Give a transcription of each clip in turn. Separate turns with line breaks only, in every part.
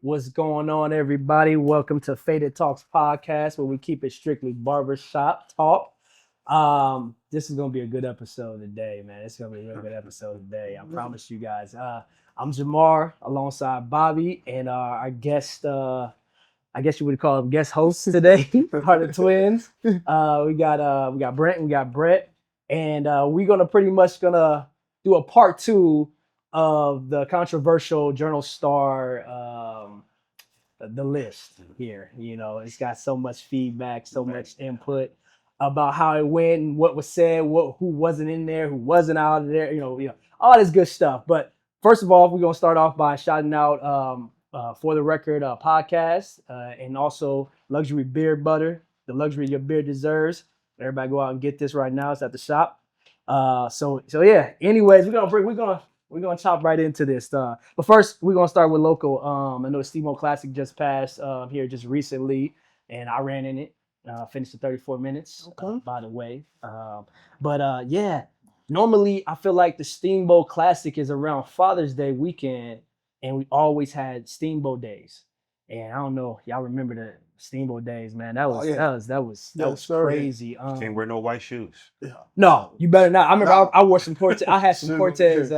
What's going on, everybody? Welcome to Faded Talks podcast, where we keep it strictly barbershop talk. This is gonna be a good episode today, man. It's gonna be a real good episode today. I promise you guys. I'm Jamar alongside Bobby and our guest. I guess you would call him guest host today, are the twins. We got Brent, and we got Brett, and we're gonna pretty much gonna do a part two of the controversial Journal Star the list here. You know, it's got so much feedback, so much input about how it went and what was said, who wasn't in there, who wasn't out of there, all this good stuff. But first of all, we're gonna start off by shouting out For the Record podcast and also Luxury Beard Butter, the luxury your beard deserves. Everybody go out and get this right now. It's at the shop. So yeah. Anyways, we're gonna chop right into this. But first, we're gonna start with local. I know the Steamo Classic just passed here just recently, and I ran in it. Finished in 34 minutes. By the way. Yeah. Normally, I feel like the Steamboat Classic is around Father's Day weekend, and we always had Steamboat Days. And I don't know, y'all remember the Steamboat Days, man? That was crazy.
Can't wear no white shoes.
Yeah.
No, you better not. I remember
No.
I wore some Cortez. I had some
Shoes.
Cortez,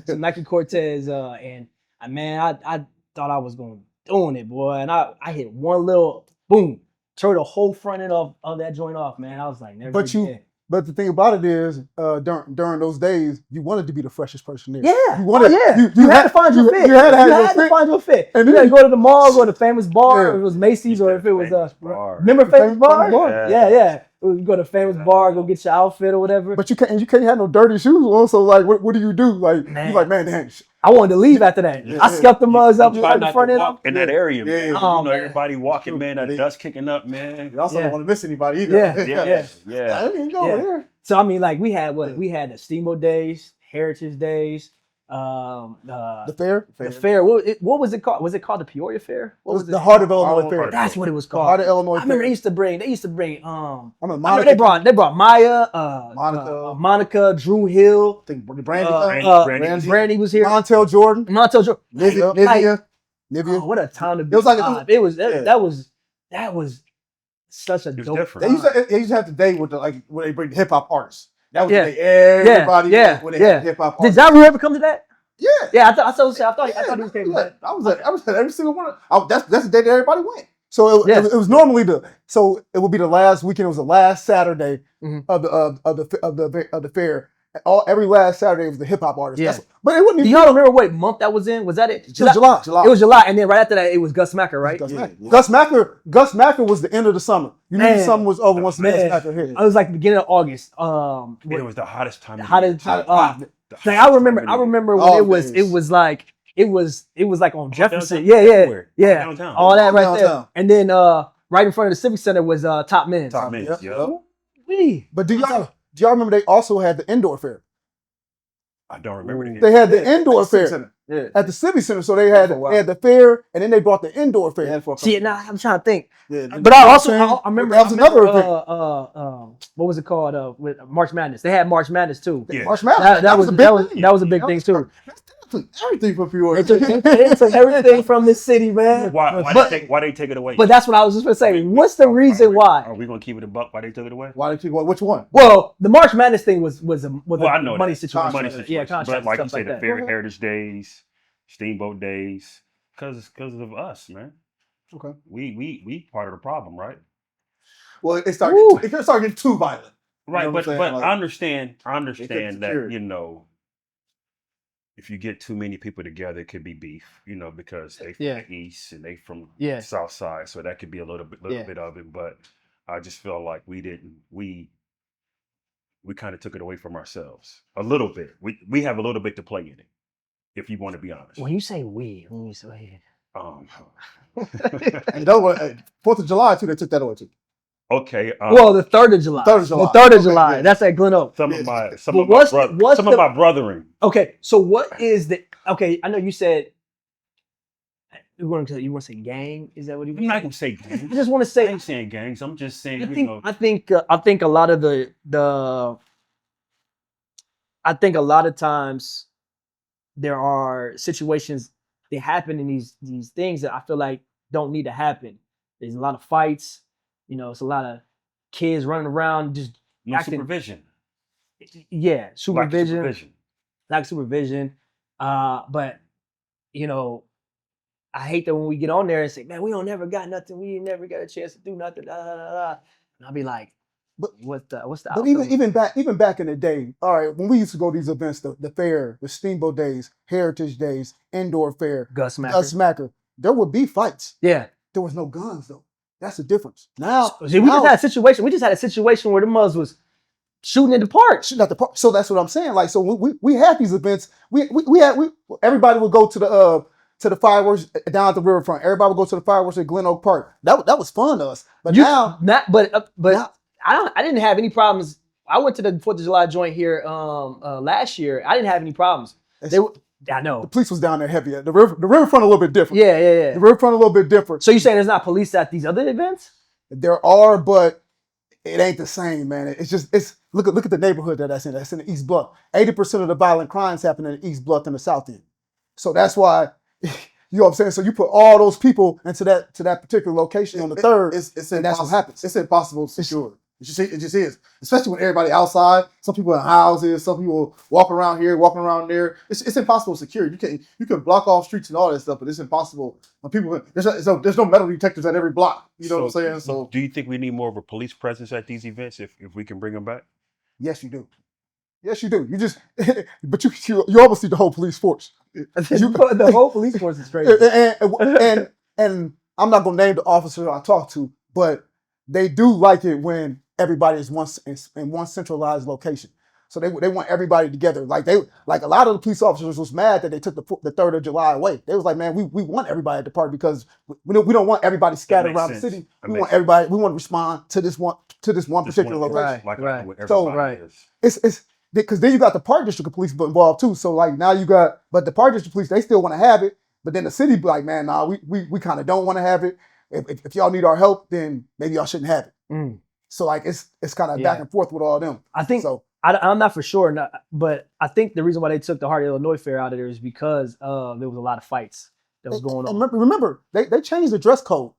some Nike Cortez, and man, I thought I was going doing it, boy. And I hit one little boom, tore the whole front end of that joint off, man. I was like, never again.
But the thing about it is, during those days, you wanted to be the freshest person there.
Yeah.
You wanted.
You had to find your fit.
You had
to find your fit.
And
you
then
had to go to the mall, go to the Famous Bar,
Yeah.
or it was Macy's, or if it was
Bar.
remember Famous Bar?
Bar.
Yeah. You go to Famous Bar, go get your outfit or whatever.
But you can't have no dirty shoes on. So like, what do you do? Like,
Man.
you like, man, damn.
I wanted to leave after that.
Yeah.
I scuffed the mugs up
Try
at the
not
front
to
end.
walk in that area,
Yeah.
man.
Oh, man.
Everybody walking, man. That dust kicking up, man.
You also
Yeah.
don't want to miss anybody either.
Yeah.
I mean, go
Yeah.
there.
So I mean, like we had the Steamboat Days, Heritage Days,
The fair.
the fair. What was it called? Was it called the Peoria Fair? What was it?
The Heart of Illinois Fair.
That's what it was
The
called.
Heart of Illinois
I remember
Fair.
they used to bring.
I mean,
I remember they brought Maya,
Monica.
Drew Hill,
I think Brandy.
Brandy was here.
Montel Jordan.
Montel Jordan.
Nivea.
Oh, what a time to be.
It was like
alive. It was
yeah.
that was such a
It was
dope.
different.
They used to have the day with where they bring the hip hop artists. That was
Yeah.
the day everybody
Yeah.
when they had hip hop
Did
artists.
Ja ever come to that?
Yeah.
Yeah, I thought he came to that.
I was at every single one. That's the day that everybody went. So
Yeah.
it was normally it would be the last weekend. It was the last Saturday
Mhm.
of the fair. Every last Saturday was the hip hop artist.
Yeah.
But it wasn't
Do
even
y'all remember what month that was in? Was that it?
July.
It was July, and then right after that, it was Gus Macker, right?
Gus
Yeah.
Macker. Gus Macker was the end of the summer. You knew the
Man.
summer was over once Gus
Man.
Macker hit.
It was like the beginning of August.
It was the hottest time.
How did
Hot-
The
like,
hottest
I remember
time of the year.
when
All
it was
things.
like on Jefferson.
Downtown.
Yeah.
Everywhere. Downtown.
All that right
Downtown.
there. And then right in front of the Civic Center was Top Men.
Top men.
Yep.
Yep.
Wee.
But do y'all remember they also had the indoor fair?
I don't remember the
They had the indoor fair
Yeah.
at the Civic Center. So they had the fair, and then they brought the indoor fair.
See, now I'm trying to think.
Yeah,
But I also
saying?
I remember
That was another event.
what was it called with March Madness? They had March Madness too.
Yeah.
March Madness.
That was
a big thing.
that was a big thing too.
Everything for Peoria.
It took everything from this city, man.
Why they take it away?
But that's what I was just gonna say. What's the reason why?
Are we gonna keep it a buck? Why they took it away?
Why did you go? Which one?
Well, the March Madness thing was a
I know
money
that.
situation.
Money
Yeah,
situation.
Yeah, contracts
But like you
and
say,
stuff
the
like
fair
that.
heritage days, steamboat days, because of us, man.
Okay.
We part of the problem, right?
Well, it
Woo.
started getting too violent.
Right,
You know what
but
I'm saying? Like,
I understand that,
security.
if you get too many people together, it could be beef, because they from
Yeah.
the east and they from
Yeah.
the south side, so that could be a little bit of it. But I just feel like we kind of took it away from ourselves a little bit. We have a little bit to play in it, if you want to be honest.
When you say we, when you say
Um,
And that was 4th of July too. They took that away too.
okay.
well, the 3rd of July.
3rd of July.
The 3rd of
Okay,
July.
yeah.
That's at Glen Oak.
some
Yeah.
of my
But what's the-
my brothering.
Okay, so what is the okay? I know you said you want to say gang. Is that what you?
I'm not gonna say
I
gangs.
just want to
I
say.
ain't saying gangs. I'm just saying,
I think a lot of I think a lot of times there are situations they happen in these things that I feel like don't need to happen. There's a lot of fights. It's a lot of kids running around just
No
acting.
supervision.
Yeah, supervision.
Supervision.
Lack of supervision. But I hate that when we get on there and say, man, we don't never got nothing. We never got a chance to do nothing. Da, da, da, da. And I'll be like, what's the
But
outcome?
even back in the day, all right, when we used to go to these events, the fair, the Steamboat Days, Heritage Days, Indoor Fair,
Gus
Smacker, there would be fights.
Yeah.
There was no guns though. That's the difference. Now
we just had a situation. We just had a situation where the Muzz was shooting in the park.
Shooting at the park. So that's what I'm saying. Like, so we had these events. Everybody would go to the fireworks down at the riverfront. Everybody would go to the fireworks at Glen Oak Park. That was fun to us. But now,
I didn't have any problems. I went to the 4th of July joint here last year. I didn't have any problems. I know.
The police was down there heavy. The riverfront a little bit different.
Yeah.
The riverfront a little bit different.
So you're saying there's not police at these other events?
There are, but it ain't the same, man. It's look at the neighborhood that's in. That's in the East Bluff. 80% of the violent crimes happen in the East Bluff and the South End. So that's why, you know what I'm saying. So you put all those people into that particular location on the third, and that's what happens.
It's impossible to secure. It just is, especially when everybody outside. Some people in houses, some people walking around here, walking around there. It's impossible to secure. You can block off streets and all that stuff, but it's impossible when people. There's no metal detectors at every block. You know what I'm saying? So,
do you think we need more of a police presence at these events if we can bring them back?
Yes, you do. Yes, you do. You just, but you almost need the whole police force.
The whole police force is crazy.
And I'm not gonna name the officer I talked to, but they do like it when everybody is in one centralized location. So they want everybody together. Like a lot of the police officers was mad that they took the 3rd of July away. They was like, man, we want everybody at the park because we don't want everybody scattered around the city. We want everybody. We want to respond to this one particular location.
Right.
It's because then you got the park district police involved too. So like now but the park district police, they still want to have it. But then the city be like, man, nah, we kind of don't want to have it. If y'all need our help, then maybe y'all shouldn't have it.
Mm.
So like it's kind of back and forth with all them.
I think
so.
I'm not for sure, but I think the reason why they took the Heart of Illinois Fair out of there is because there was a lot of fights that was going on.
Remember, they changed the dress code.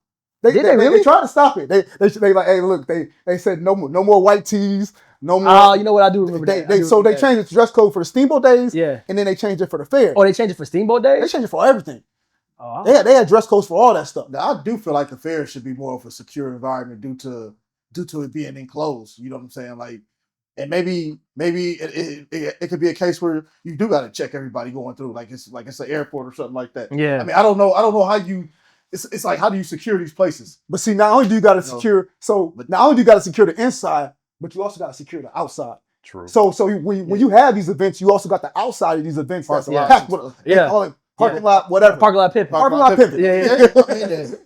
Did they really?
They tried to stop it. They like, hey, look, they said no more white tees, no more.
Oh, you know what? I do remember that.
They changed the dress code for the Steamboat Days.
Yeah.
And then they changed it for the fair.
Oh, they changed it for Steamboat Days?
They changed it for everything.
Oh,
they had dress codes for all that stuff.
Now, I do feel like the fair should be more of a secure environment due to it being enclosed. You know what I'm saying? Like, and maybe it could be a case where you do got to check everybody going through, like it's an airport or something like that.
Yeah.
I mean, I don't know how you. It's like, how do you secure these places?
But see, not only do you got to secure, not only do you got to secure the inside, but you also got to secure the outside.
True.
So when you have these events, you also got the outside of these events that's packed with parking lot, whatever.
Parking lot pimping.
Parking lot pimping.
Yeah.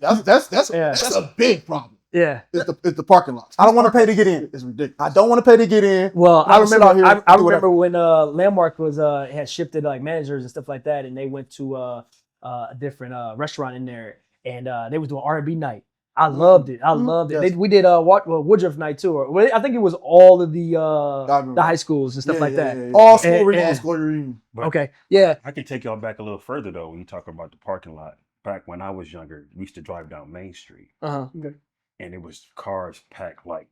That's a big problem.
Yeah.
It's the parking lots.
I don't want to pay to get in.
It's ridiculous.
I don't want to pay to get in.
Well, I remember when Landmark was had shifted like managers and stuff like that, and they went to a different restaurant in there, and they was doing R&B night. I loved it. Yes. We did Woodruff night too. Or I think it was all of the high schools and stuff like that.
Yeah.
All school reunion.
Okay. Yeah.
I can take y'all back a little further though when you talk about the parking lot. Back when I was younger, we used to drive down Main Street.
Okay.
And it was cars packed like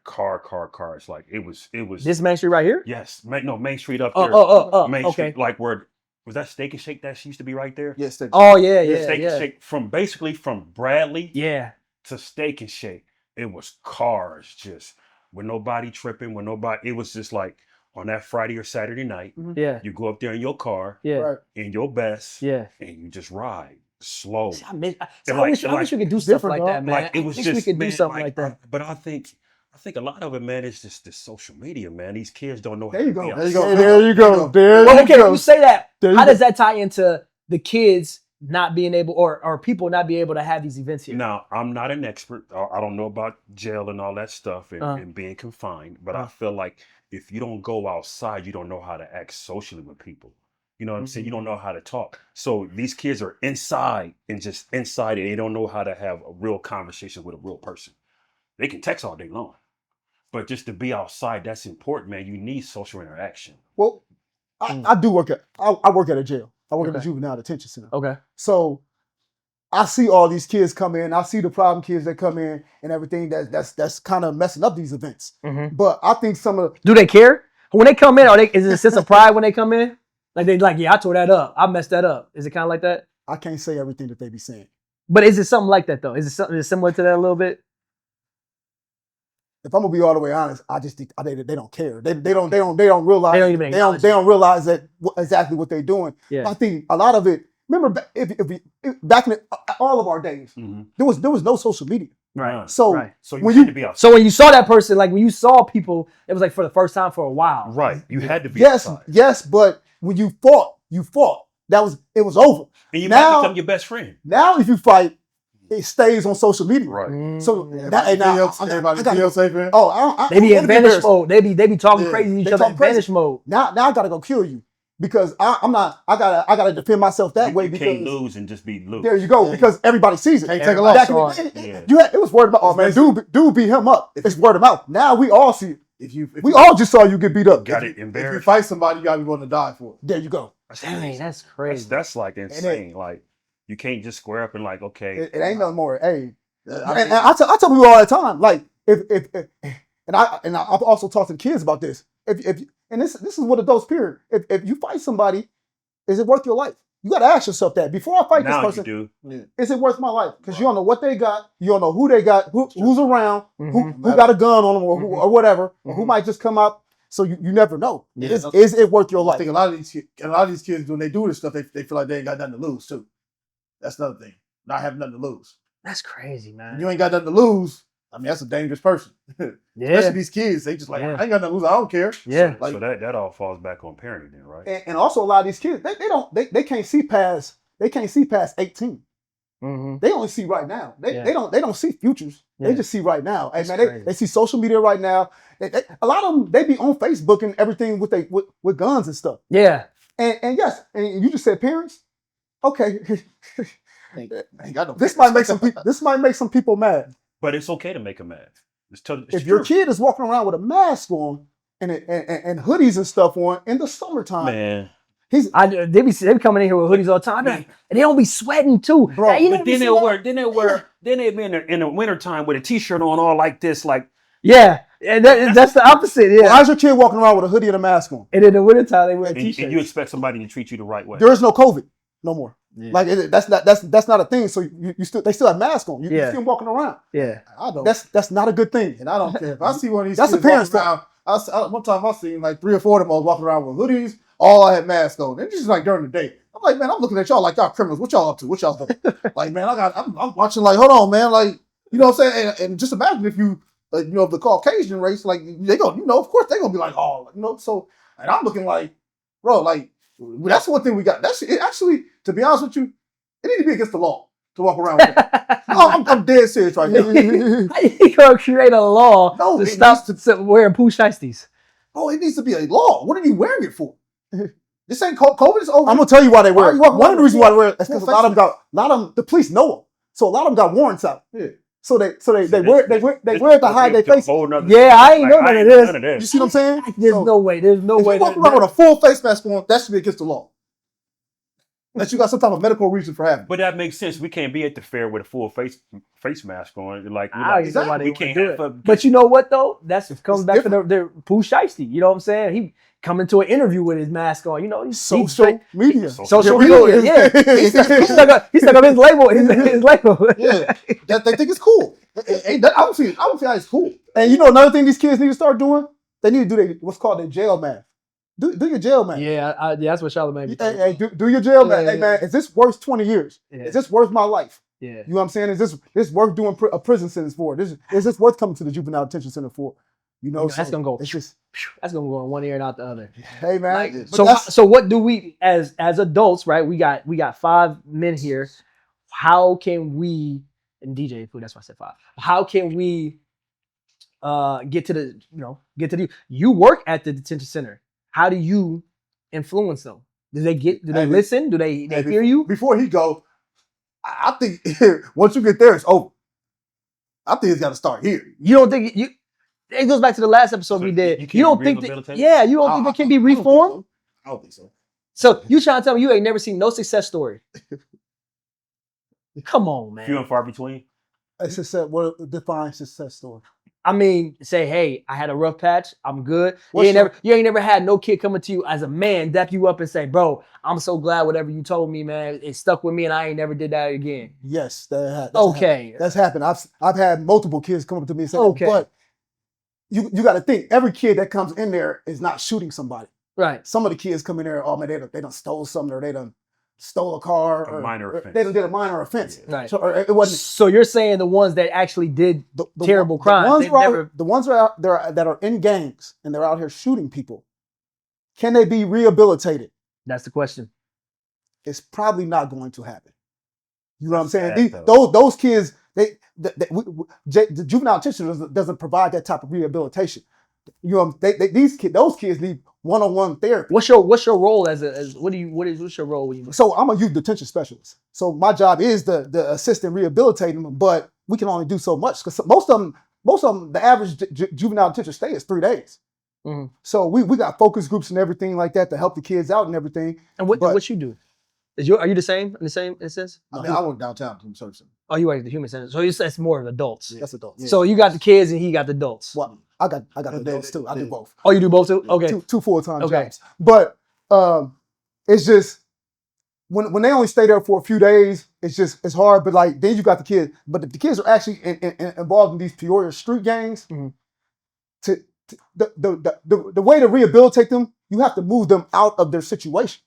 cars. Like it was
This Main Street right here?
Yes. Main Street up there. Main
okay.
Street, like where was that Steak and Shake that used to be right there?
Yes.
Steak
and
Shake from Bradley to Steak and Shake. It was cars just with nobody tripping, it was just like on that Friday or Saturday night.
Yeah.
You go up there in your car, in your best, and you just ride slow.
I wish we could do stuff like that, man.
Like it was
I wish we could do something like that.
But I think a lot of it, man, is just the social media, man. These kids don't know.
There you go.
There you go.
When you say that, how does that tie into the kids not being able or people not being able to have these events here?
Now, I'm not an expert. I don't know about jail and all that stuff and being confined, but I feel like if you don't go outside, you don't know how to act socially with people. You know what I'm saying? You don't know how to talk. So these kids are inside and they don't know how to have a real conversation with a real person. They can text all day long. But just to be outside, that's important, man. You need social interaction.
Well, I do work I work at a jail. I work at the
Okay.
juvenile detention center.
Okay.
So I see all these kids come in. I see the problem kids that come in and everything that's kind of messing up these events.
Mm-hmm.
But I think some of
Do they care when they come in? Is it a sense of pride when they come in? Like yeah, I tore that up. I messed that up. Is it kind of like that?
I can't say everything that they be saying.
But is it something like that though? Is it something similar to that a little bit?
If I'm gonna be all the way honest, I just think they don't care. They don't realize
They don't even acknowledge
they don't realize that exactly what they're doing.
Yeah.
I think a lot of it. Remember, back in all of our days, there was no social media.
Right.
So
Right.
So you
when
had
you-
to be outside.
So when you saw that person, like when you saw people, it was like for the first time for a while.
Right. You had to be
Yes,
outside.
yes, but when you fought. It was over.
And you
Now-
might become your best friend.
Now, if you fight, it stays on social media.
Right.
So
Everybody videotaping.
Oh, I don't.
They be in
I'm
vanish
embarrassed.
mode. They be talking
Yeah,
crazy to each
they
other
talk
in
crazy.
vanish mode.
Now I gotta go kill you because I'm not. I gotta defend myself that way
You
because
can't lose and just be loose.
there you go
Yeah.
because everybody sees it.
Can't take a
Everybody
loss.
Back in the
saw
day,
Yeah.
it was word of mouth. Oh man, dude beat him up. It's word of mouth. Now we all see it.
If you
We all just saw you get beat up.
Got it
if you
embarrassed.
fight somebody, you gotta be willing to die for it.
There you go.
Dang, that's crazy.
That's like insane. Like you can't just square up and like, okay.
It ain't no more. Hey,
I
and I tell people all the time, like if and I've also talked to the kids about this. If and this is what adults period. If you fight somebody, is it worth your life? You got to ask yourself that before I fight
Now
this
you
person.
do.
Is it worth my life? Because you don't know what they got. You don't know who they got. Who's around?
Mhm.
Who got a gun on them or whatever? Or who
Mhm.
might just come up. So you never know.
Yeah.
Is it worth your
I
life?
think a lot of these kids when they do this stuff, they feel like they ain't got nothing to lose too. That's another thing. Not having nothing to lose.
That's crazy,
When
man.
you ain't got nothing to lose, I mean that's a dangerous person.
Yeah.
Especially these kids, they just like
Yeah.
I ain't got nothing to lose. I don't care.
Yeah.
Like
So that all falls back on parenting then, right?
And also a lot of these kids, they can't see past 18.
Mm-hmm.
They only see right now. They
Yeah.
they don't see futures.
Yeah.
They just see right now. Hey
That's
man,
crazy.
they see social media right now. A lot of them they be on Facebook and everything with guns and stuff.
Yeah.
And yes, and you just said parents. Okay,
ain't got no
this might make some people mad.
But it's okay to make them mad. It's
If your kid is walking around with a mask on and hoodies and stuff on in the summertime,
man.
They be coming in here with hoodies all the time. Like, and they don't be sweating too.
Bro,
Hey, you
But
never
then
seen
they'll
that?
wear then they be in the wintertime with a t-shirt on all like this, like
Yeah. And that's the opposite. Yeah.
why is your kid walking around with a hoodie and a mask on?
And in the wintertime, they wear
and
t-shirts.
you expect somebody to treat you the right way.
There is no COVID no more.
Yeah.
Like that's not a thing. So they still have masks on. You
Yeah.
see them walking around.
Yeah.
I don't.
That's not a good thing.
And I don't care if I see one of these.
That's
kids
the parents'
walking around. One time I seen like 3 or 4 of them all walking around with hoodies. All I had masks on. And just like during the day. I'm like, man, I'm looking at y'all like y'all criminals. What y'all up to? What y'all doing? Like, man, I'm watching like, hold on, man. Like, you know what I'm saying? And just imagine if you, of the Caucasian race, like they gonna, of course they gonna be like, oh, so. And I'm looking like, bro, like that's one thing we got. That's it, actually, to be honest with you, it need to be against the law to walk around with that. I'm dead serious right now.
How you gonna create a law
No,
to
it
stop wearing poo shiesties?
Oh, it needs to be a law. What are you wearing it for? This ain't COVID is over. I'm gonna tell you why they
Why
wear
are
it.
you walking
One
around
of the reasons
with
why they wear it is because
full
a lot of them, the police know them. So a lot of them got warrants out.
Yeah.
So they wear it to hide their face.
Yeah, I ain't know none of this.
You see what I'm saying?
There's
So,
no way. There's no
If
way.
you walk around with a full face mask on, that should be against the law. Unless you got some type of medical reason for having it.
But that makes sense. We can't be at the fair with a full face mask on. Like,
I don't even know why they
we
wanna
can't
do
have
it.
a,
But you know what though? That's comes
It's
back to the poo shiesty. You know what I'm saying? He coming to an interview with his mask on. You know, he's
social media.
social
media.
media. Yeah, he stuck up his label. His label.
Yeah. That they think it's cool. I don't see how it's cool.
And you know another thing these kids need to start doing? They need to do what's called their jail math. Do your jail math.
Yeah, that's what Charlamagne be talking
Hey, do your jail math.
Yeah,
Hey man, is this worth 20 years?
Yeah.
Is this worth my life?
Yeah.
You know what I'm saying? Is this worth doing a prison sentence for? Is this worth coming to the juvenile detention center for? You know,
that's gonna go.
It's just,
That's gonna go in one ear and out the other.
hey man.
Like,
but
so what do we as adults, right? We got 5 men here. How can we and DJ, that's why I said 5. How can we get to you work at the detention center? How do you influence them? Do they listen? Do they hear you?
Before he go, I think once you get there, it's over. I think it's got to start here.
You don't think it goes back to the last episode
So
we did.
you can't
You don't think
rehabilitate?
you don't think they can be reformed?
I don't think so.
So you trying to tell me you ain't never seen no success story? Come on,
Few
man.
and far between.
It's success. What defines success story?
I mean, say, hey, I had a rough patch. I'm good.
What's
You ain't never had no kid coming to you as a man, dap you up and say, bro, I'm so glad whatever you told me, man, it stuck with me and I ain't never did that again.
Yes, that's
Okay.
That's happened. I've had multiple kids come up to me and say,
Okay.
but you got to think every kid that comes in there is not shooting somebody.
Right.
Some of the kids come in there, oh man, they done stole something or they done stole a car
A
or
minor
or
offense.
they done did a minor offense.
Right.
So or it wasn't
So you're saying the ones that actually did
the
terrible crimes,
the ones that are out there that are in gangs and they're out here shooting people. Can they be rehabilitated?
that's the question.
It's probably not going to happen. You know what I'm
That's
saying?
sad,
Those kids, the juvenile detention doesn't provide that type of rehabilitation. You know, those kids need one-on-one therapy.
What's your role what's your role when you
So I'm a youth detention specialist. So my job is the assist in rehabilitating them, but we can only do so much because most of them, the average juvenile detention stay is 3 days.
Mhm.
So we got focus groups and everything like that to help the kids out and everything.
and what
But-
what you do? Are you the same in a sense?
I mean, I work downtown to service.
Oh, you are at the human center. So that's more of adults.
That's adults.
So you got the kids and he got the adults.
Well, I got the
And
adults too. I do
they-
both.
Oh, you do both too? Okay.
Two full-time
Okay.
jobs. But it's just when they only stay there for a few days, it's hard. But like then you got the kids. But if the kids are actually involved in these Peoria street gangs,
Mhm.
the way to rehabilitate them, you have to move them out of their situation.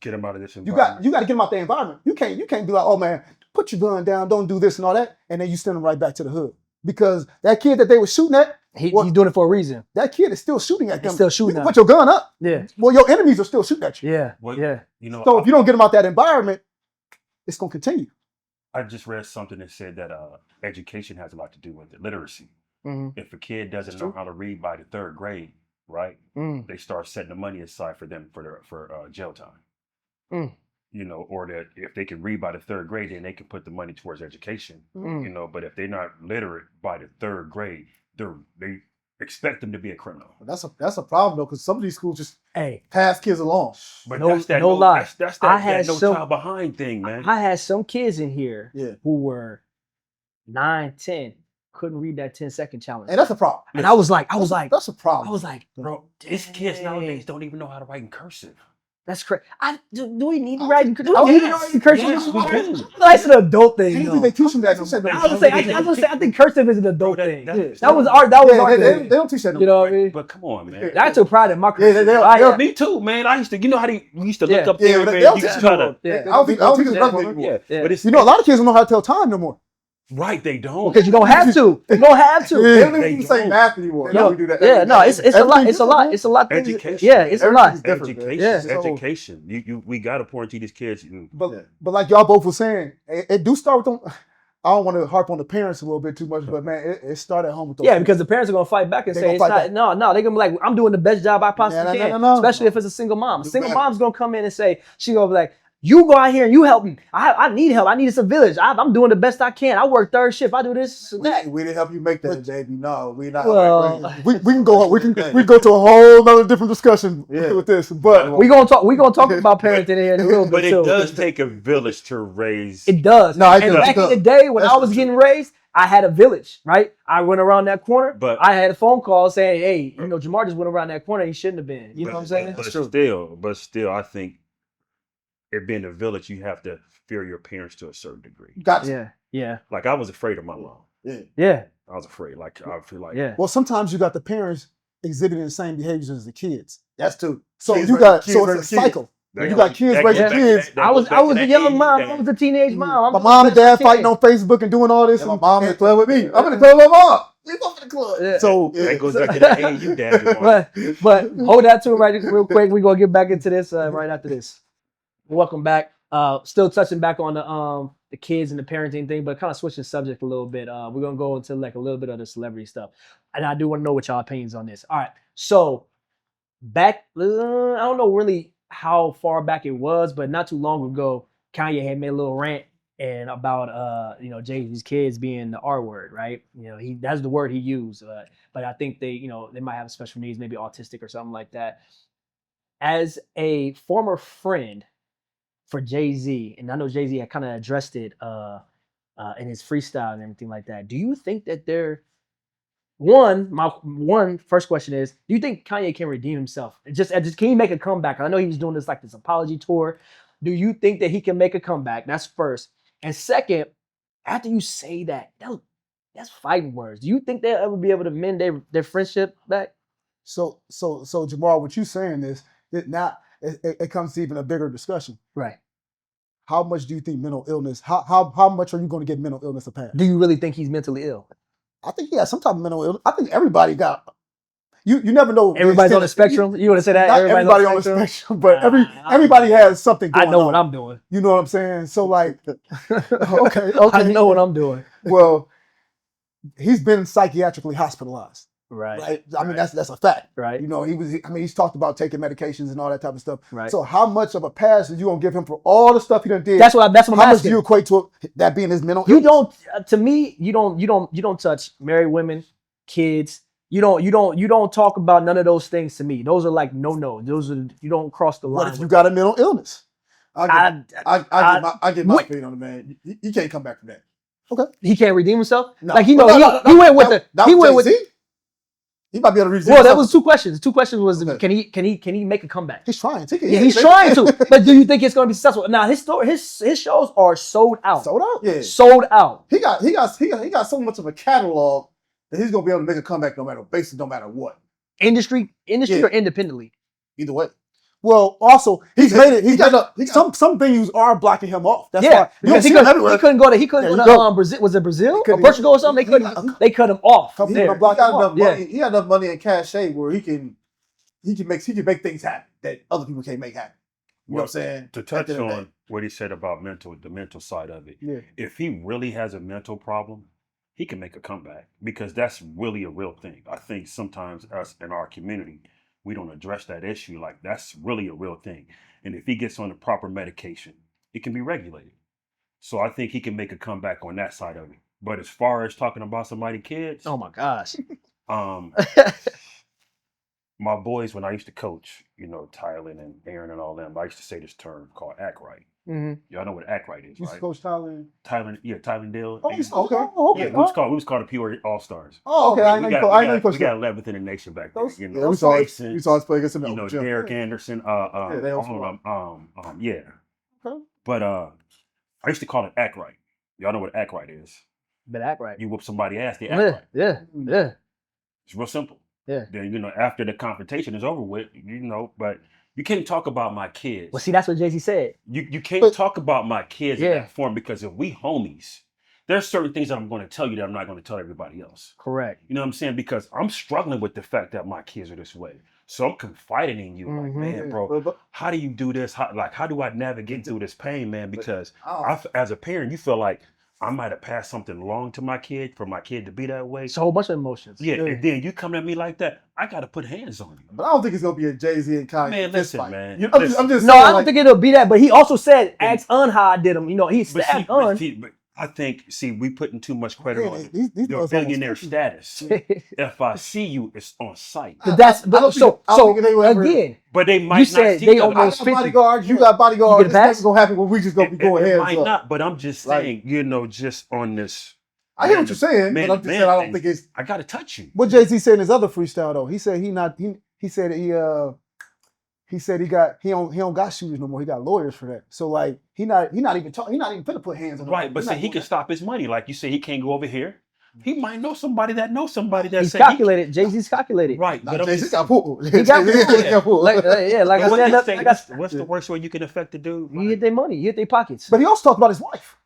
Get them out of this
You
environment.
got to get them out the environment. You can't be like, oh man, put your gun down, don't do this and all that, and then you send them right back to the hood. Because that kid that they were shooting at,
He's doing it for a reason.
that kid is still shooting at
He's
them.
still shooting
You
at
can put your gun up.
Yeah.
Well, your enemies are still shooting at you.
Yeah.
What-
Yeah.
You know,
So if you don't get them out that environment, it's gonna continue.
I just read something that said that education has a lot to do with it. Literacy.
Mm-hmm.
If a kid doesn't know how to read by the 3rd grade, right,
Mm.
they start setting the money aside for them for jail time.
Mm.
You know, or that if they can read by the 3rd grade, then they can put the money towards education.
Mm.
You know, but if they're not literate by the 3rd grade, they expect them to be a criminal.
That's a problem though, because some of these schools just
Hey,
pass kids along.
But
No-
that's that
no lie.
That's
I
that
had
no
some-
child behind thing, man.
I had some kids in here
Yeah.
who were 9, 10, couldn't read that 10-second challenge.
And that's a problem.
And I was like,
That's a problem.
Bro, these kids
dang.
nowadays don't even know how to write in cursive.
That's crazy. Do we need to
Oh,
write in cursive?
oh,
Do we need to
yes.
write in cursive?
Yes, we do.
That's an adult thing.
I don't
though.
think they teach them that. no more.
I was gonna say, I think cursive is an adult
Bro,
thing.
that-
That was our
Yeah, they
thing.
don't teach that. No
You know what I mean?
But come on, man.
I took pride in my
Yeah,
cursive.
they-
Me too, man. I used to, you know how we used to look
Yeah.
up there,
Yeah,
man.
they don't
You
teach
gotta
you
try
no
to-
Yeah.
I don't think they don't teach us
Yeah.
nothing anymore.
Yeah,
Yeah.
but it's
You know, a lot of kids don't know how to tell time no more.
right. They don't.
Because you don't have to. You don't have to.
Yeah.
They don't
They
even say
don't.
math anymore.
No,
we do that.
Yeah, no, it's a lot.
Everything's
It's a lot. It's a lot. Things-
Education.
Yeah, it's a lot.
Everything's different, man.
Education.
Yeah.
Education. We got to pour into these kids.
But like y'all both were saying, it do start with them. I don't want to harp on the parents a little bit too much, but man, it started at home with those.
Yeah,
kids.
because the parents are gonna fight back and
They
say
gonna
it's
fight
not. No, they're gonna be like, I'm doing the best job I possibly
No.
can. Especially if it's a single mom. A
Do
single
better.
mom's gonna come in and say, she gonna be like, you go out here and you help me. I need help. I need us a village. I'm doing the best I can. I work 3rd shift. I do this and that.
We didn't help you make that, baby. No, we not.
Well,
we can go we can go to a whole other different discussion
Yeah.
with this, but
we gonna talk about parenting in here in a little bit
But it
too.
does take a village to raise.
It does.
No, it
and
does.
back in the day when I was getting raised, I had a village, right? I went around that corner,
But-
I had a phone call saying, hey, you know, Jamar just went around that corner. He shouldn't have been. You know what I'm saying?
But still, I think it being a village, you have to fear your parents to a certain degree.
Got
Yeah, yeah,
Like I was afraid of my mom.
yeah,
I was afraid. Like I feel like
yeah.
well, sometimes you got the parents exhibiting the same behaviors as the kids.
That's two.
So
Kids
you
raise-
got
kids
so
raise
it's a
kids.
cycle.
that
You
goes-
got kids
that
raising
goes back-
kids.
that
I
goes
was
back to
a
that
young
age
mom.
thing.
I was a teenage mom.
My mom and dad fighting on Facebook and doing all this.
And my
and-
mom in the
and-
club with me. I'm in the club with my mom. You go to the club.
Yeah.
So
That goes back to that AU dad.
but hold that to it right real quick. We're gonna get back into this right after this. Welcome back. Still touching back on the kids and the parenting thing, but kind of switching subject a little bit. We're gonna go into like a little bit of the celebrity stuff, and I do want to know what y'all opinions on this. All right, so back, I don't know really how far back it was, but not too long ago, Kanye had made a little rant and about Jay-Z's kids being the R word, right? You know, that's the word he used, but I think they might have special needs, maybe autistic or something like that. as a former friend for Jay-Z, and I know Jay-Z had kind of addressed it in his freestyle and everything like that. Do you think that my first question is, do you think Kanye can redeem himself? Just can he make a comeback? I know he was doing this apology tour. Do you think that he can make a comeback? That's first. And second, after you say that's fighting words. Do you think they'll ever be able to mend their friendship back?
So Jamar, what you saying is that now it comes to even a bigger discussion.
Right.
How much do you think mental illness? How much are you going to give mental illness a pass?
Do you really think he's mentally ill?
I think he has some type of mental illness. I think everybody got. You never know.
Everybody's on the spectrum. You want to say that?
Not everybody on the spectrum, but everybody has something going on.
I know what I'm doing.
You know what I'm saying? So like, okay.
I know what I'm doing.
Well, he's been psychiatrically hospitalized.
Right.
I mean, that's a fact.
Right.
You know, he's talked about taking medications and all that type of stuff.
Right.
So how much of a pass are you gonna give him for all the stuff he done did?
That's what I'm
How much
asking.
do you equate to that being his mental
You
illness?
don't. To me, you don't touch married women, kids. You don't talk about none of those things to me. Those are like no. Those are, you don't cross the line.
What if you got a mental illness?
I get my opinion on the man. He can't come back from that.
Okay.
He can't redeem himself.
No.
Like he went with
Jay-Z? He might be able to redeem
Well, that
himself.
was two questions. Two questions was
Okay.
can he make a comeback?
He's trying.
Yeah, he's trying to. But do you think it's going to be successful? Now his shows are sold out.
Sold out.
Yeah.
Sold out.
He got so much of a catalog that he's gonna be able to make a comeback no matter what.
Industry
Yeah.
or independently.
Either way.
Well, also he's made it.
he got
some venues are blocking him off. That's
Yeah,
why you don't
because
see
he
him everywhere.
couldn't go to
There you
Brazil. Was it Brazil or
couldn't-
Portugal or something? They cut him off.
Come
He
there.
There.
block
got
him off.
enough money. He got enough money and cachet where he can make things happen that other people can't make happen. You know what I'm saying?
To
At
touch
the end of the
on
day.
what he said about the mental side of it,
Yeah.
if he really has a mental problem, he can make a comeback because that's really a real thing. I think sometimes us in our community, we don't address that issue. Like that's really a real thing. And if he gets on the proper medication, it can be regulated. So I think he can make a comeback on that side of it. But as far as talking about somebody's kids,
Oh my gosh.
my boys, when I used to coach, Tyler and Aaron and all them, I used to say this term called act right.
Mhm.
Y'all know what act right is,
You
right?
Coach Tyler.
Tyler Dale.
Oh,
They-
okay.
Yeah, we was called the Peoria All Stars.
Oh, okay. I know
We
you
got,
coach.
we, got, we
Tyler.
got 11th in the nation back then.
Those-
You
Yeah,
know,
we saw
Mason,
us play against him.
Derek Anderson.
they all
all of them. Yeah.
Okay.
But I used to call it act right. Y'all know what act right is.
But act right.
You whoop somebody's ass, they act
Yeah,
right.
yeah.
It's real simple.
Yeah.
Then after the confrontation is over with, but you can't talk about my kids.
Well, see, that's what Jay-Z said.
You can't
But-
talk about my kids in
Yeah.
that form because if we homies, there's certain things that I'm going to tell you that I'm not going to tell everybody else.
Correct.
You know what I'm saying? Because I'm struggling with the fact that my kids are this way. So I'm confiding in you, like,
Mhm.
man, bro,
But
how do you do this? How do I navigate through this pain, man? Because
I
as a parent, you feel like I might have passed something along to my kid for my kid to be that way.
It's a whole bunch of emotions.
Yeah,
Yeah.
and then you come at me like that, I got to put hands on you.
don't think it's gonna be a Jay-Z and Kanye.
Man,
fist
listen,
fight.
man.
I'm just
No,
saying,
I don't think it'll be that. But he also said, "Ask Un how I did him." He
But
stabbed Un.
but I think, we putting too much credit
Yeah,
on
these
your
brothers almost
billionaire
50.
status. If I see you, it's on sight.
But that's
I don't
so.
think- I don't think they will ever-
Again,
But they might
You
not
said
see
they
each other.
I
almost
got
50.
bodyguards. You got
You
bodyguards.
get a
It's never
pass?
gonna happen when we just gonna be going
It
hands
might
up.
not, but I'm just
Like-
saying, just on this.
I hear what you're saying,
Man,
but I'm just
man
saying I don't
thing.
think it's.
I gotta touch you.
What Jay-Z said in his other freestyle though, he said he don't got shooters no more. He got lawyers for that. So like he not even finna put hands on
Right, but
He
see,
not
he
doing
can
that.
stop his money. Like you say, he can't go over here. He might know somebody that knows somebody that
he's
say he
calculated. Jay-Z's calculated.
right.
Nah,
But I'm
Jay-Z
just
got pulled.
He got
Jay-Z got pulled.
Like
But
I
what
said,
you say,
like I-
what's the worst way you can affect the dude?
you hit their money. You hit their pockets.
But he also talked about his wife.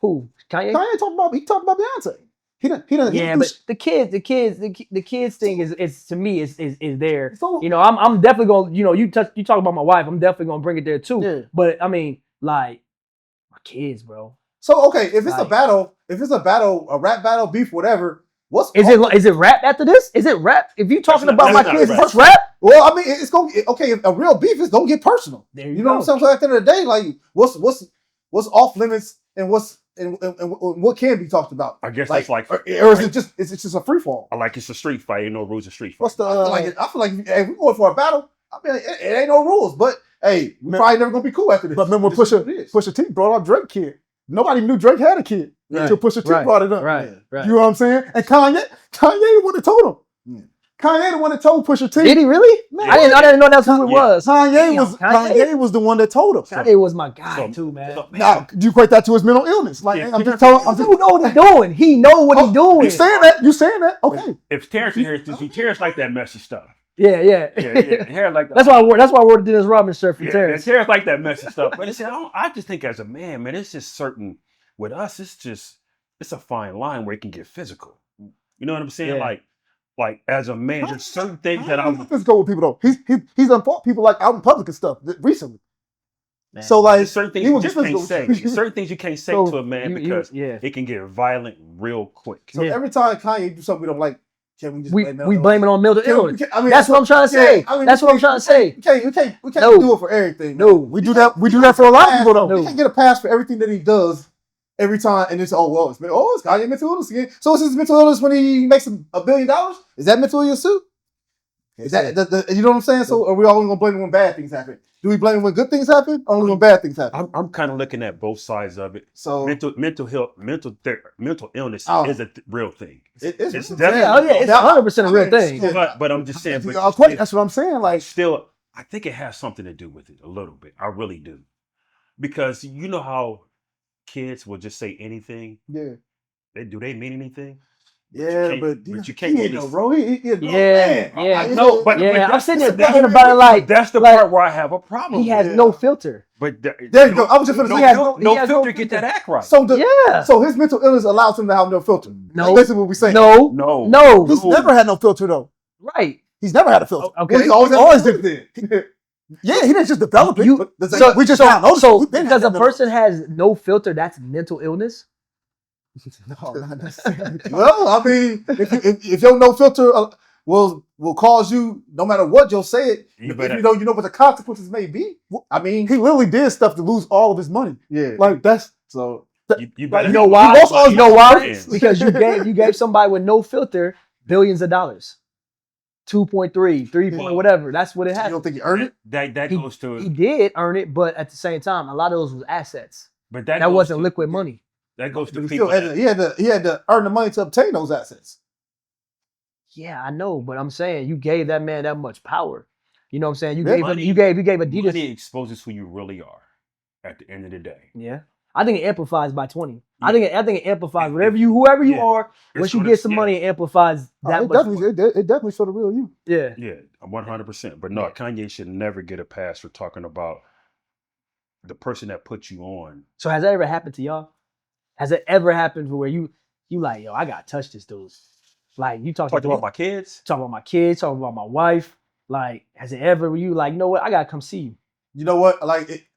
Who? Kanye?
Kanye talked about Beyonce. He done.
Yeah, but the kids thing is to me is there.
So,
I'm definitely gonna, you talk about my wife, I'm definitely gonna bring it there too.
Yeah.
But I mean, like my kids, bro.
So okay, if it's a
Like-
battle, a rap battle, beef, whatever.
Is it rap after this? Is it rap? If you talking
not-
about my
that's not
kids,
rap.
what's rap?
Well, I mean, it's gonna okay. If a real beef is gonna get personal.
There
You know what I'm saying? So at the end of the day, like what's off limits and what can be talked about?
I guess
Like,
it's like
or is it just a free fall?
it's a street fight. Ain't no rules of street fight.
what's the
I feel like if we're going for a battle, I mean, it ain't no rules, but hey, we probably never gonna be cool after this.
But remember,
This is what it is.
Pusha T brought up Drake kid. Nobody knew Drake had a kid until Pusha T brought it up.
Right.
You know what I'm saying? And Kanye the one that told him.
Yeah.
Kanye the one that told Pusha T.
Did he really?
Man,
I didn't know that's who it was.
Kanye was the one that told him.
Kanye was my guy too, man.
Now, do you equate that to his mental illness? Like, I'm just telling.
You know what he's doing. He know what he's doing.
You saying that? You saying that? Okay.
If Terrence in here, Terrence like that messy stuff.
Yeah.
Hair like that.
That's why I wore the Dennis Rodman shirt for Terrence.
Terrence like that messy stuff. But I just think as a man, it's just certain with us. It's a fine line where it can get physical. You know what I'm saying?
Yeah.
Like as a man, there's certain things that I'm.
Let's go with people though. He's done fought people like out in public and stuff recently.
Man.
So like
There's certain things you just can't say. Certain things you can't say
So,
to a man because it can get violent real quick.
So every time Kanye do something we don't like, can we just
blame it on mental illness?
I mean,
that's what I'm trying to say. That's what I'm trying to say.
We can't do it for everything.
No,
we do that for a lot of people though.
We can't get a pass for everything that he does every time, and it's it's Kanye mental illness again. So is his mental illness when he makes $1 billion? Is that mental illness too? Is that you know what I'm saying? So are we all gonna blame him when bad things happen? Do we blame him when good things happen? Or only when bad things happen?
I'm kind of looking at both sides of it.
So
mental illness is a real thing.
It's
definitely
it's 100% a real thing.
But I'm just saying.
That's what I'm saying. Like
still, I think it has something to do with it a little bit. I really do, because you know how kids will just say anything.
Yeah.
They mean anything?
Yeah, but
you can't
get no bro. I'm
sitting there thinking about it like
that's the part where I have a problem.
He has no filter.
But
there you go. I was just going to say
no filter. Get that act right.
So his mental illness allows him to have no filter.
No,
that's what we saying.
No.
He's never had no filter though.
Right.
He's never had a filter.
Okay.
He's always did it. Yeah, he didn't just develop it. We just now noticed.
So because a person has no filter, that's mental illness.
Well, I mean, if your no filter will cause you, no matter what you'll say it, you know what the consequences may be. I mean,
he literally did stuff to lose all of his money.
Yeah,
like that's
so.
You know why? You know why? Because you gave somebody with no filter billions of dollars. 2.3, 3 point whatever. That's what it had.
You don't think he earned it?
That goes to.
He did earn it, but at the same time, a lot of those was assets.
But
that wasn't liquid money.
That goes to
people. He had to earn the money to obtain those assets.
Yeah, I know, but I'm saying you gave that man that much power. You know what I'm saying? You gave Adidas.
Money exposes who you really are at the end of the day.
Yeah. I think it amplifies by 20. Yeah. I think it amplifies whoever you are. Once you get some money, it amplifies that much.
It definitely show the real you.
Yeah.
Yeah, 100%. But no, Kanye should never get a pass for talking about the person that put you on.
So has that ever happened to y'all? Has it ever happened where you like, yo, I gotta touch this dude? Like you talk
about my kids?
Talk about my kids, talk about my wife. Like, has it ever where you like, you know what, I gotta come see you?
You know what? Like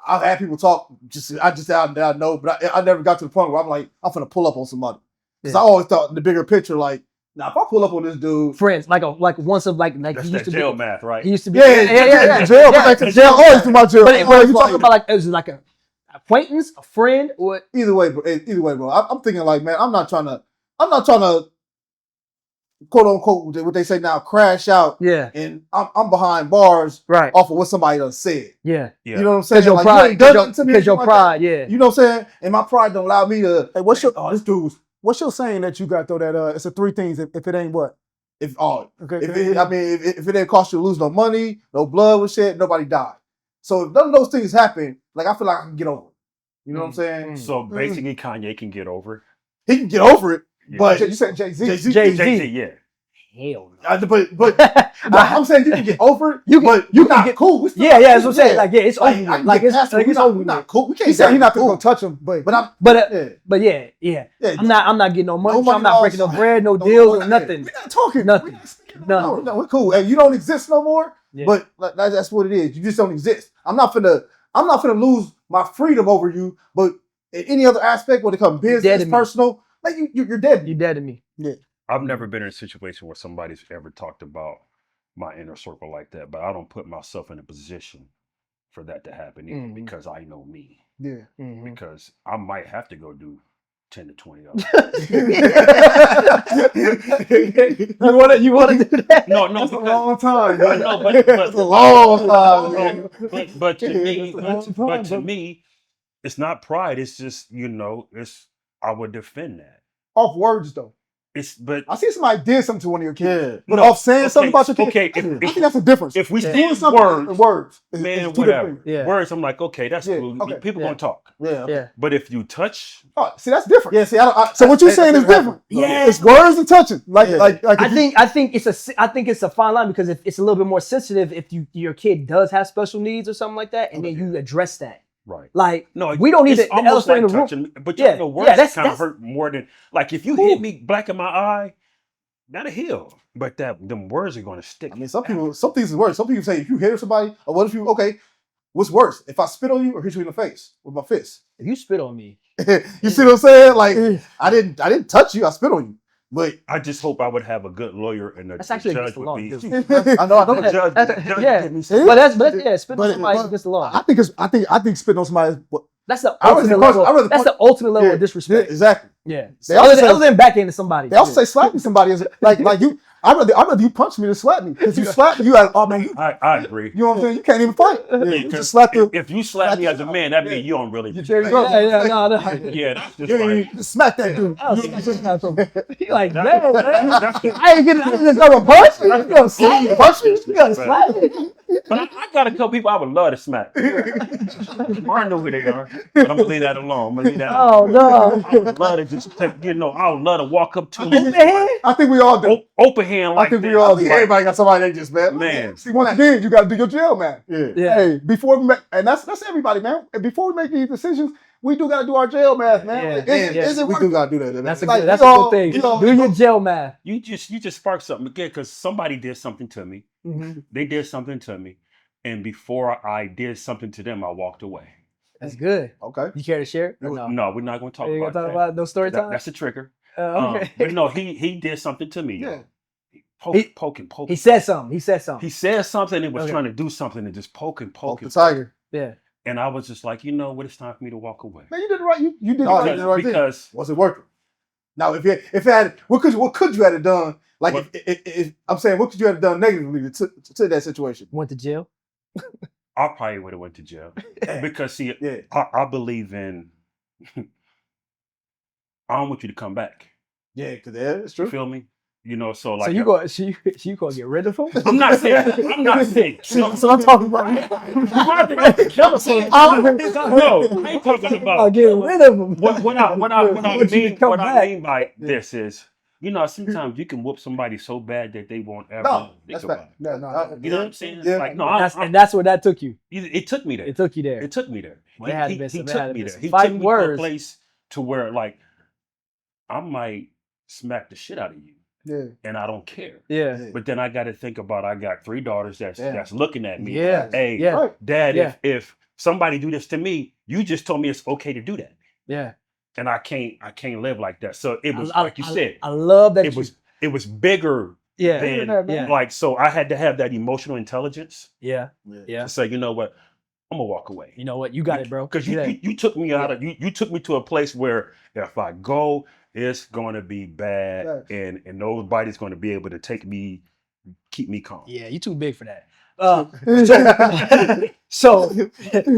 I've had people talk, I just know, but I never got to the point where I'm like, I'm finna pull up on somebody. Because I always thought in the bigger picture, like, now if I pull up on this dude,
friends, like once of like
that's
he used
that
to
jail
be,
math, right?
He used to be
jail. Jail always do my jail.
But you talking about like it was like a acquaintance, a friend, or
either way, bro. I'm thinking like, man, I'm not trying to quote unquote what they say now, crash out.
Yeah.
And I'm behind bars off of what somebody done said.
Yeah.
You know what I'm saying?
Because your pride. Because your pride, yeah.
You know what I'm saying? And my pride don't allow me to this dude's.
What's your saying that you got though? That it's a 3 things. If it ain't what?
If it didn't cost you to lose no money, no blood was shed, nobody died. So if none of those things happen, like I feel like I can get over it. You know what I'm saying?
So basically, Kanye can get over it.
He can get over it, but
you said Jay-Z.
Jay-Z, yeah.
Hell no.
But I'm saying you can get over it. But you're not cool.
Yeah, that's what I'm saying. Like, yeah, it's over. Like it's over.
We're not cool. We can't.
He said he's not gonna touch him, but
yeah. I'm not getting no money. I'm not breaking no bread, no deals, or nothing.
We're not talking.
Nothing.
No, we're cool. And you don't exist no more. Yeah. But that's what it is. You just don't exist. I'm not finna lose my freedom over you. But in any other aspect, when it comes business, personal, like you're dead.
You're dead to me.
Yeah.
I've never been in a situation where somebody's ever talked about my inner circle like that, but I don't put myself in a position for that to happen either because I know me.
Yeah.
Because I might have to go do $10 to $20.
You want to do that?
No,
That's a
because
long time.
but no, but
That's a long time, man.
but to me,
That's a long
but
time,
to
bro.
me, it's not pride. It's just it's I would defend that.
Off words though.
But
I see somebody did something to one of your kids.
Yeah.
But
No,
off saying something about your kid,
okay,
I think that's a difference.
if we
Yeah.
say
Doing something
words,
in words.
man,
two
whatever.
different things.
Yeah.
Words, I'm like, okay, that's
Yeah,
cool.
okay,
People
yeah.
gonna talk.
Yeah.
Yeah.
But if you touch,
Oh, see, that's different.
Yeah. See,
So what you're saying is different.
Yeah.
It's words and touching. Like
Yeah.
like
I
if
think it's a fine line because if it's a little bit more sensitive if your kid does have special needs or something like that, and then you address that.
right?
Like
No,
we don't need
it's
the
almost
elephant
like
in the room.
touching. But
Yeah,
you know,
yeah,
words
that's-
kind of
that's-
hurt more than like if you
Cool.
hit me black in my eye, that'll heal. But them words are gonna stick.
I mean, some things is worse. Some people say if you hit somebody, or what if you what's worse? If I spit on you or hit you in the face with my fist?
If you spit on me,
You see what I'm saying? Like I didn't touch you, I spit on you. But
I just hope I would have a good lawyer and
That's actually
judge
against the law,
would be.
too.
I know
The judge,
yeah.
give me
Yeah.
but that's yeah, spit on
But-
somebody
but-
against the law.
I think spitting on somebody.
That's the
I rather
ultimate
punch-
level.
I rather
That's
punch-
the ultimate level
Yeah,
of disrespect.
exactly.
Yeah.
They also say-
Other than backhanding somebody.
They also say slapping somebody is like you. I'd rather you punch me than slap me because you slap me, you like, oh man,
I agree.
you know what I'm saying? You can't even fight. You
Because
just slap the.
if you slap me as a man, that means you don't really.
There you go.
Yeah, no.
Yeah, that's just
You
like.
ain't just smack that dude.
I was he like, man,
That's just-
I ain't getting out of this other punch. You gonna slap me?
Punch me?
You gonna slap me?
But I got a couple people I would love to smack. I know who they are, but I'm gonna leave that alone. I'm gonna leave that alone.
Oh no.
I would love to just take, I would love to walk up to
Open
them.
hand?
I think we all do.
Open hand like
think we
this.
all
I think everybody got somebody they just met.
Man.
See, once again, you got to do your jail, man.
Yeah.
Yeah.
Hey, before we make, and that's everybody, man. And before we make these decisions, we do got to do our jail math, man.
Yeah,
Is it
We
worth
do
it?
gotta do that.
That's a
Like,
good, that's
you
a
know,
good thing.
you know,
Do your jail math.
You just sparked something again because somebody did something to me.
Mm-hmm.
They did something to me, and before I did something to them, I walked away.
That's good.
Okay.
You care to share it? Or no?
No, we're not going to talk
You
about
gonna talk
that.
about no story time?
That's a trigger.
Okay.
But no, he did something to me.
Yeah.
Poking.
He said something.
He said something and was
Okay.
trying to do something and just poking.
Poke the tiger.
Yeah.
And I was just like, you know what? It's time for me to walk away.
Man, you did it right. You did it
No,
right.
you did it right there.
Because
Was it worth it? Now, if it had, what could you have done? Like,
What?
if I'm saying, what could you have done negatively to that situation?
Went to jail.
I probably would have went to jail. Because see,
Yeah.
I believe in. I don't want you to come back.
Yeah, because it's
You
true.
feel me? So like
So you go. So you gonna get rid of him?
I'm not saying.
So I'm talking about.
No, I ain't talking about.
I'll get rid of him.
What I
Want you to
mean
come
what
back.
I mean by this is, sometimes you can whoop somebody so bad that they won't ever
No,
think
that's
about
fact.
it.
No.
You know what I'm saying?
Yeah.
Like no,
And that's where that took you.
it took me there.
It took you there.
It took me there.
Well, it had to be
He
some- it
took
had to
me
be
there.
some
He took
fighting
me to a
words.
place to where like I might smack the shit out of you,
Yeah.
and I don't care.
Yeah.
But then I got to think about I got 3 daughters that's
Yeah.
that's looking at me.
Yeah.
Hey,
Yeah.
Right.
Dad,
Yeah.
if somebody do this to me, you just told me it's okay to do that,
Yeah.
and I can't live like that. So it was
I-
like you said,
I love that.
it was bigger
Yeah.
than
Yeah.
like so. I had to have that emotional intelligence
Yeah. Yeah.
to say, you know what, I'm gonna walk away.
You know what? You got it, bro.
Because
Yeah.
you took me out of you took me to a place where if I go, it's gonna be bad,
Facts.
and nobody's gonna be able to keep me calm.
Yeah, you too big for that. So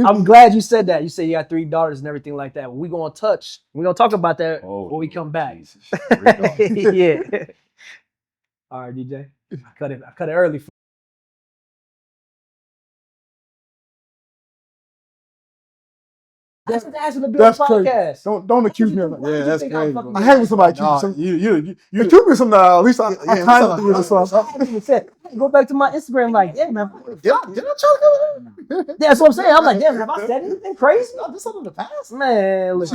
I'm glad you said that. You said you got 3 daughters and everything like that. We're gonna talk about that when we come back.
Jesus. 3 daughters.
Yeah. All right, DJ. I cut it early. That's what that's gonna be on
That's
the
crazy.
podcast.
Don't accuse me of that.
Yeah, that's
think
crazy.
I'm fucking-
I hate when somebody accuse me
Nah,
of something.
you
You accuse me of something. At least I
Yeah,
kind of
what's
do
up?
this. So
I didn't even say it. Go back to my Instagram, like, yeah, man.
did I try to go there?
That's what I'm saying. I'm like, damn, have I said anything crazy?
No, this something in the past.
Man, look,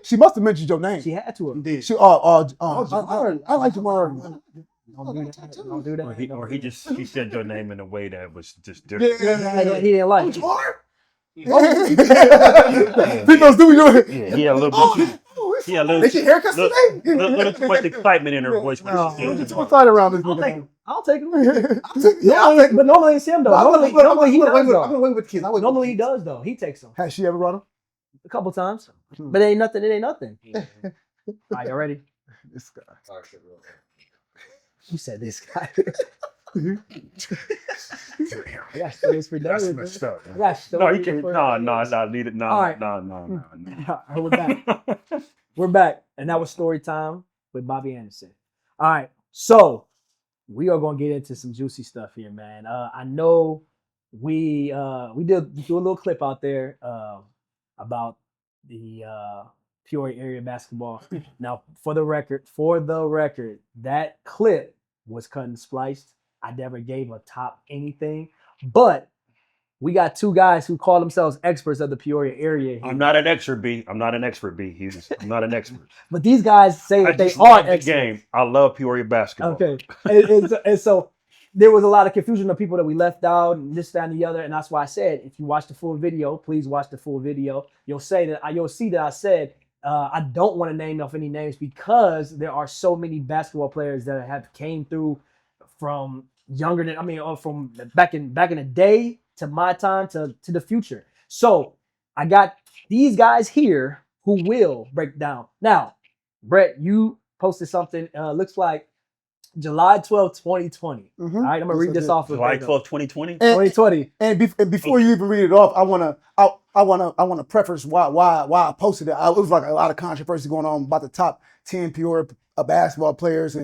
she must have mentioned your name.
she had to.
You did.
She I like Jamar.
Don't do that. Don't do that.
Or he said your name in a way that was just different.
He didn't like it.
People do you.
Yeah, he had a little bit. He had a
They get haircuts today.
little too much excitement in her voice. When
No.
she said it.
Too much fight around this
I'll take
nigga.
him. I'll take him.
Yeah,
But normally it's him though. Normally he does
I'm
though.
gonna wait with kids.
Normally he does though. He takes them
Has she ever brought him?
a couple times, but it ain't nothing. It ain't nothing. All right, you ready?
This guy.
You said this guy. I got stories for
That's
days.
messed up.
I got stories
No, you can't.
for
No,
days.
need it. No,
All right.
no.
We're back. We're back, and that was story time with Bobby Anderson. All right, so we are gonna get into some juicy stuff here, man. I know we did do a little clip out there about the Peoria area basketball. Now, for the record, that clip was cut and spliced. I never gave a top anything, but we got two guys who call themselves experts of the Peoria area. Here.
I'm not an expert, B. I'm not an expert, B. I'm not an expert.
But these guys say
I
that they
just
are
love the
experts.
game. I love Peoria basketball.
Okay, and so there was a lot of confusion of people that we left out and this, that, and the other, and that's why I said if you watch the full video, please watch the full video. You'll see that I said I don't want to name off any names because there are so many basketball players that have came through from younger than or from back in the day to my time to the future. So I got these guys here who will break down. Now, Brett, you posted something. Looks like July 12th, 2020.
Mm-hmm.
All right, I'm gonna read this off.
July 12th, 2020.
2020.
And before you even read it off, I wanna preface why I posted it. It was like a lot of controversy going on about the top 10 Peoria basketball players,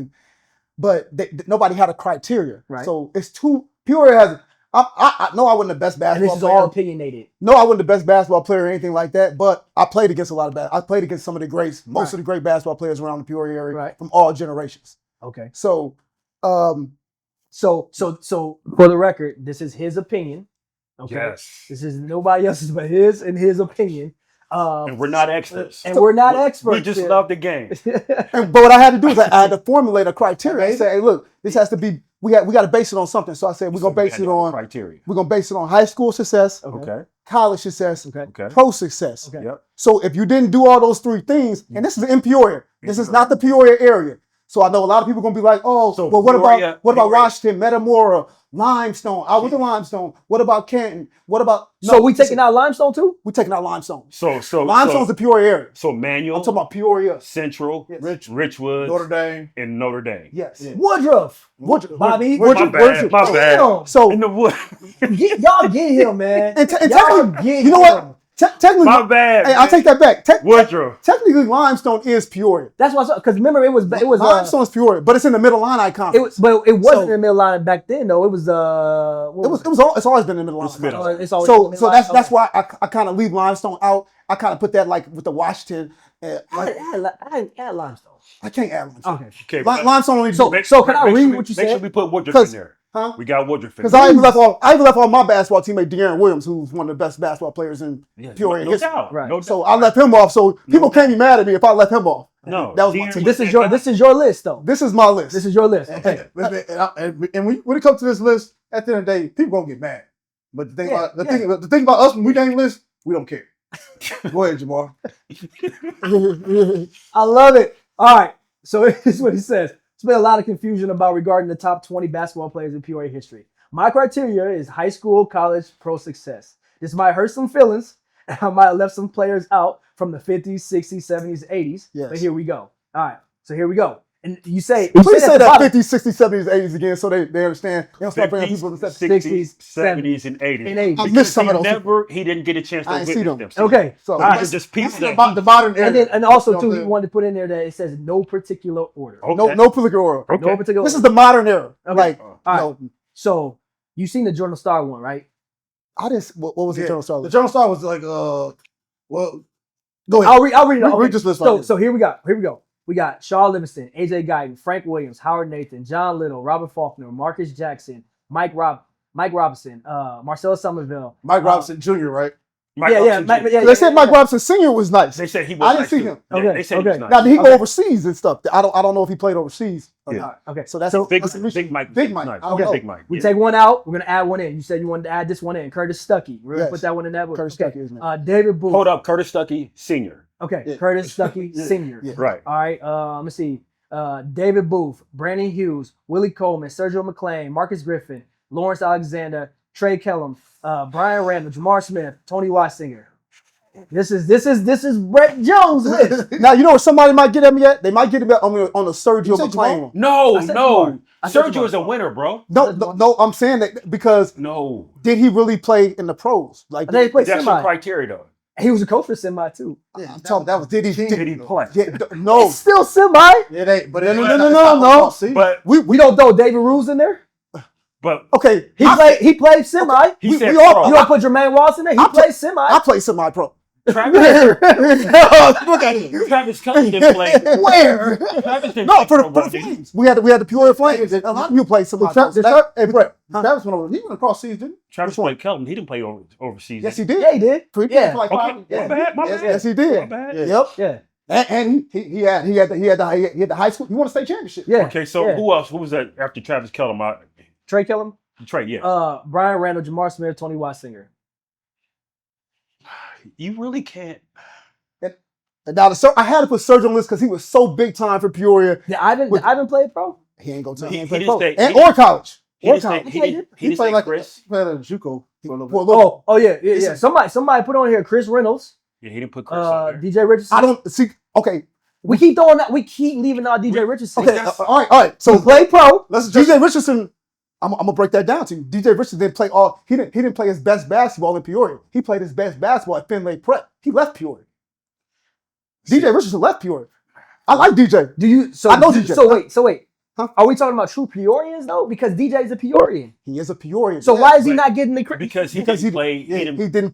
but nobody had a criteria.
Right.
So it's two. Peoria has. I know I wasn't the best
And
basketball
this is
player.
all opinionated.
No, I wasn't the best basketball player or anything like that, but I played against a lot of I played against some of the greats, most of the great basketball players around the Peoria area from all generations.
Okay.
So,
So for the record, this is his opinion. Okay.
Yes.
This is nobody else's but his and his opinion.
And we're not experts.
And we're not experts.
We just
here.
love the game.
but what I had to do is I had to formulate a criteria. I say, hey, look, this has to be. We got to base it on something. So I said we're gonna base it on
criteria.
We're gonna base it on high school success,
Okay.
college success,
Okay.
pro success.
Okay.
Yep.
So if you didn't do all those three things, and this is in Peoria, this is not the Peoria area. So I know a lot of people are gonna be like, oh,
So
well, what
Peoria-
about Washington, Metamora, Limestone? I went to Limestone. What about Canton? What about
So we taking out Limestone too?
we taking out Limestone.
So
Limestone's the Peoria area.
So Manual,
I'm talking about Peoria.
Central,
Yes.
Richwood,
Notre Dame.
and Notre Dame.
Yes.
Yeah.
Woodruff. Bobby.
My bad. My bad.
Damn.
So
In the wood.
Y'all get him, man.
and
Y'all
technically,
get
you know
him.
what? Technically,
My bad.
hey, I'll take that back.
Woodruff.
Technically, Limestone is Peoria.
That's why, because remember it was
Limestone's Peoria, but it's in the Mid-Atlantic Conference.
but it wasn't
So-
in the middle line back then though. It was
It's always been in the
It's
Mid-Atlantic
mid-
Conference.
it's always
So
been
so
Mid-Atlantic.
that's why I kind of leave Limestone out. I kind of put that like with the Washington. Like,
I add Limestone.
I can't add Limestone.
Okay.
Okay.
Limestone only
So- can I read what you
Make
said?
sure we put Woodruff in there.
Huh?
We got Woodruff in
Because
there.
I even left all my basketball teammate De'Aaron Williams, who's one of the best basketball players in Peoria
No
history.
doubt.
Right.
No doubt.
So I left him off. So people can't be mad at me if I left him off.
No.
That was my
De'Aaron-
team.
This is your list though.
This is my list.
This is your list. Okay.
And when it comes to this list, at the end of the day, people gonna get mad. But the thing about us when we name list, we don't care. Go ahead, Jamar.
I love it. All right. So this is what he says. There's been a lot of confusion about regarding the top 20 basketball players in Peoria history. My criteria is high school, college, pro success. This might hurt some feelings, and I might have left some players out from the 50s, 60s, 70s, 80s.
Yes.
But here we go. All right. So here we go. And you say,
Please say
at the
that
bottom,
50s, 60s, 70s, 80s again so they understand. They don't start bringing people to the
60s,
60s,
70s, and 80s.
and 80s.
I missed some of those.
He didn't get a chance to
I ain't see
witness
them.
them.
Okay.
So
All
We
right.
can just piece
The
that.
modern era.
And also
You know
too,
what
he
I'm
wanted to put in there that it says no particular order.
Okay.
No particular order.
Okay.
No particular
This is
order.
the modern era.
Okay.
Like,
All right.
no,
So you seen the Journal Star one, right?
I didn't. What was the
Yeah.
Journal Star?
The Journal Star was like, well, go ahead.
I'll read it.
Read
Okay.
this list right here.
So here we go. We got Shaw Livingston, AJ Guyton, Frank Williams, Howard Nathan, John Little, Robert Faulkner, Marcus Jackson, Mike Robinson, Marcelo Somerville.
Mike Robinson Jr., right?
Mike
Yeah,
Robinson
Mike-
Jr.
yeah,
They said Mike Robinson Sr. was nice.
They said he was.
I didn't
nice
see
too.
him.
Yeah,
Okay,
they said he was
okay.
nice.
Now did he go
Okay.
overseas and stuff? I don't know if he played overseas. or
Yeah.
not.
Okay.
So that's
So
Big,
that's an issue.
Big Mike.
Big Mike.
Nice.
I don't know.
Big Mike.
we
Yeah.
take one out. We're gonna add one in. You said you wanted to add this one in. Curtis Stuckey. We're gonna
Yes.
put that one in that book.
Curtis
Okay.
Stuckey is nice.
David Booth.
Hold up, Curtis Stuckey, Senior.
Okay.
Yeah.
Curtis Stuckey
Yeah.
Senior.
Yeah.
Right.
All right. Let me see. David Booth, Brandon Hughes, Willie Coleman, Sergio McClain, Marcus Griffin, Lawrence Alexander, Trey Kellum, Brian Randall, Jamar Smith, Tony Wattsinger. This is Brett Jones' list.
Now you know where somebody might get at me at. They might get me on the Sergio
You said
McClain
Jamal?
one.
No,
I said Jamal. I said
Sergio
Jamal.
is a winner, bro.
No, I'm saying that because
No,
did he really play in the pros? Like
They played
that's
semi.
a criteria though.
He was a coach for semi too.
I'm talking. That was did he?
Did he play?
No,
It's still semi.
It ain't. But
No.
But
We don't throw David Rules in there.
Okay.
He played semi.
he said
we all-
pro.
You don't put Jermaine Ross in there. He
I
played semi.
I play semi-pro.
Travis,
Look at him.
Travis Kelce didn't play.
Where?
Travis didn't
No,
play
for
pro
the
ball, did he?
Flames. We had the Peoria Flames.
Hey, a lot of-
You play semi-pro.
Hey, Brett. Travis went over. He went across seas, didn't
Travis played Kelton. He didn't play overseas.
Yes, he did.
Yeah, he did.
He played
Yeah.
for like
Okay,
5
my
yeah.
bad, my
Yes,
bad.
yes, he did.
My bad.
Yeah.
Yep.
Yeah.
And he had the high school. He won a state championship.
Yeah.
Okay, so
yeah.
who else? Who was that after Travis Kelton?
Trey Kellum,
Trey, yeah.
Brian Randall, Jamar Smith, Tony Wattsinger.
You really can't.
And now I had to put Sergio on the list because he was so big time for Peoria.
Did Ivan play pro?
He ain't go to
He
he ain't play
didn't
pro.
stay-
And
he-
or college.
He
Or
didn't
college.
say.
He played
He
he?
didn't
played
say
like
Chris.
he played at JUCO for a little
For a
bit.
little-
Oh yeah.
Listen.
Somebody put on here Chris Reynolds,
Yeah, he didn't put Chris on there.
DJ Richardson.
I don't see. Okay.
We keep throwing that. We keep leaving out DJ Richardson.
Okay. All right.
So
So
play pro.
let's DJ Richardson. I'm gonna break that down to you. DJ Richardson didn't play all. He didn't play his best basketball in Peoria. He played his best basketball at Finlay Prep. He left Peoria. DJ Richardson left Peoria. I like DJ.
Do you? So
I know DJ.
So wait.
Huh?
Are we talking about true Peorians though? Because DJ is a Peorian.
He is a Peorian.
So
Yeah,
why is he
but-
not getting the credit?
Because he
because
didn't play.
yeah,
He didn't.
he didn't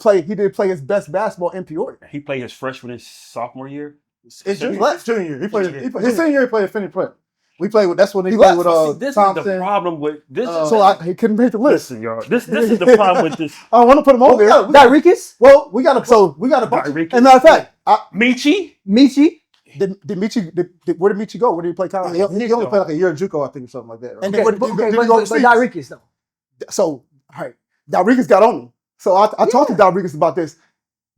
play his best basketball in Peoria.
He played his freshman and sophomore year.
It's
Junior.
junior year. He played.
Yeah.
His senior year he played at Finney Prep. We played with. That's when he
He
played
left.
with
See, this is
Thompson.
the problem with this.
So he couldn't make the list.
Listen, y'all. This is the problem with this.
I want to put him on there.
Dyricus,
Well, we got a bunch.
Tyreek.
And matter of fact,
Michi.
Michi.
did Michi? Where did Michi go? Where did he play college?
He only played like a year at JUCO, I think, or something like that. Right?
And
Okay,
then
but
did he go overseas?
Dyricus though.
So, all right, Rodriguez got on me. So I talked to Rodriguez about this.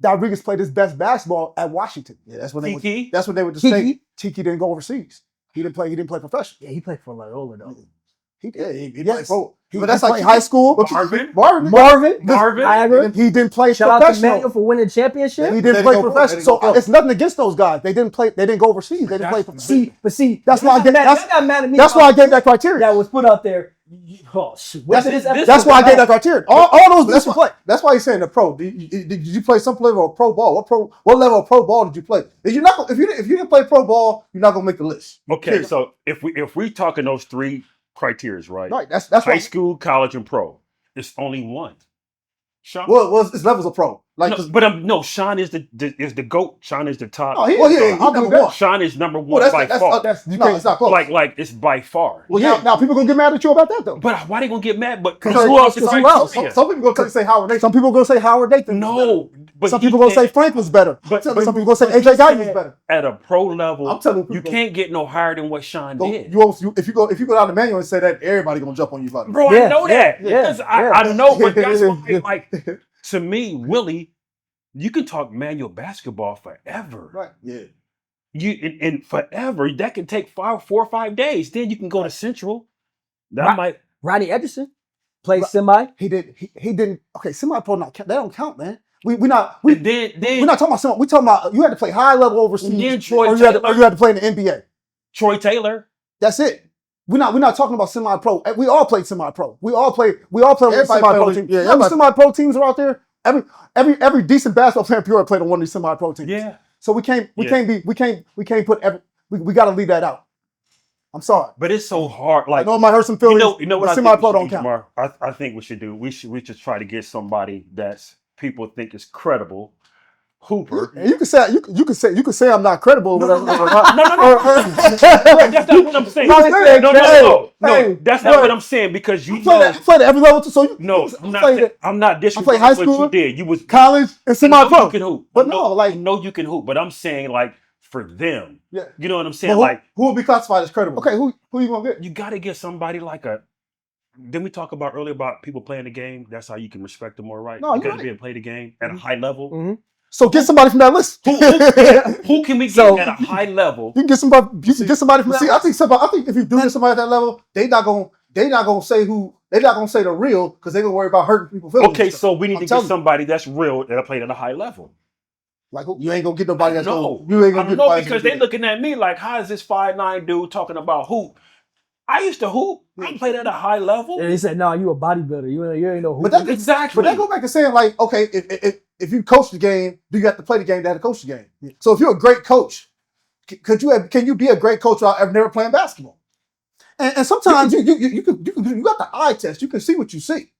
Rodriguez played his best basketball at Washington.
Yeah, that's when they.
Kiki.
That's when they were the
Kiki?
state.
Tiki didn't go overseas. He didn't play professional.
Yeah, he played for Loyola though.
He did.
Yeah, he played
Yes.
pro.
He,
But that's
he
like
played high school.
Marvin.
Marvin.
Niagara.
He didn't play
Shout out to
professional.
Manuel for winning the championship.
He
They
didn't play
didn't go pro.
professional.
They
So
didn't go pro.
it's nothing against those guys. They didn't play. They didn't go overseas. They didn't play. That's why I get.
Y'all got mad at me.
That's why I gave that criteria.
that was put out there. Oh shit!
That's why I gave that criteria. All those
That's
dudes
why.
play.
That's why he's saying the pro. Did you play some level of pro ball? What level of pro ball did you play? If you're not, if you didn't play pro ball, you're not gonna make the list.
Okay,
Period.
so if we talking those three criteria, right?
Right. That's
High
why.
school, college, and pro. It's only one. Sean.
Well, it's levels of pro. Like,
no,
'cause-
but no. Sean is the GOAT. Sean is the top.
Oh, he
well,
is.
yeah, he's
I'll
number
do that.
one.
Sean is number one
Well,
by
that's
far.
You
no,
can't-
it's not close.
like it's by far.
Well, now people gonna get mad at you about that though.
But why they gonna get mad? But
Because
who else is
who
like
else?
Peoria?
some people gonna say Howard Nathan.
Some people gonna say Howard Nathan.
No, but
Some
he
people gonna say
can't-
Franklin's better.
But
Some people gonna
but
say
he
AJ Guyton's
said
better.
At a pro level,
I'm telling
you
people,
can't get no higher than what Sean did.
if you go down the manual and say that, everybody gonna jump on you about it.
Bro,
Yeah,
I know that.
yeah,
Because
yeah.
I know, but that's why, like, to me, Willie, you can talk manual basketball forever.
Right? Yeah.
And forever. That can take 4 or 5 days. Then you can go to Central. That
Right.
might.
Ronnie Edgerson played
Right.
semi.
He didn't. Okay, semi-pro not count. They don't count, man. We're not talking about semi. We talking about you had to play high level overseas,
And then Troy
or you had
Taylor.
to play in the NBA.
Troy Taylor.
That's it. We're not talking about semi-pro. We all played semi-pro. We all play with
Everybody
semi-pro
played-
teams.
yeah,
You know how many
everybody-
semi-pro teams are out there? Every decent basketball player in Peoria played on one of these semi-pro teams.
Yeah.
So we can't put we got to leave that out. I'm sorry.
But it's so hard.
I
Like,
know it might hurt some feelings.
you know what
but
I think
semi-pro
we
don't
should do,
count.
Jamar? I think we should do. We should try to get somebody that's people think is credible. Hooper.
And you can say I'm not credible.
No,
whatever.
no, that's not what I'm saying.
No,
No,
hey,
that's not what I'm saying because you
I played
know.
at every level too. So you
No, I'm not disrespecting
played high
what
school,
you did. You was
college and
I know
semi-pro.
you can hoop.
But
I know,
no, like-
I know you can hoop. But I'm saying like for them,
Yeah.
you know what I'm saying?
But
Like
who will be classified as credible?
Okay, who you gonna get?
you got to get somebody like a. Didn't we talk about earlier about people playing the game? That's how you can respect them more, right?
No,
you
you're
got to be able to play the game at a high level.
Mhm.
So get somebody from that list.
Who can we get
So-
at a high level?
You can get somebody. You can get somebody from that.
See, I think if you do get somebody at that level, they not gonna say who. They're not gonna say the real because they're gonna worry about hurting people's feelings.
Okay, so we need
I'm
to get
telling you.
somebody that's real that played at a high level.
Like you ain't gonna get nobody that's
No,
gonna. You ain't
I
gonna
don't
get
know
nobody
because
that's
they looking at me like, how is this 5'9" dude talking about hoop? I used to hoop. I played at a high level.
And they said, "No, you a bodybuilder. You ain't no
But
hooper."
that,
Exactly.
But that go back to saying like, okay, if you coach the game, do you have to play the game to have to coach the game? So if you're a great coach, can you be a great coach without never playing basketball? And sometimes you got the eye test. You can see what you see.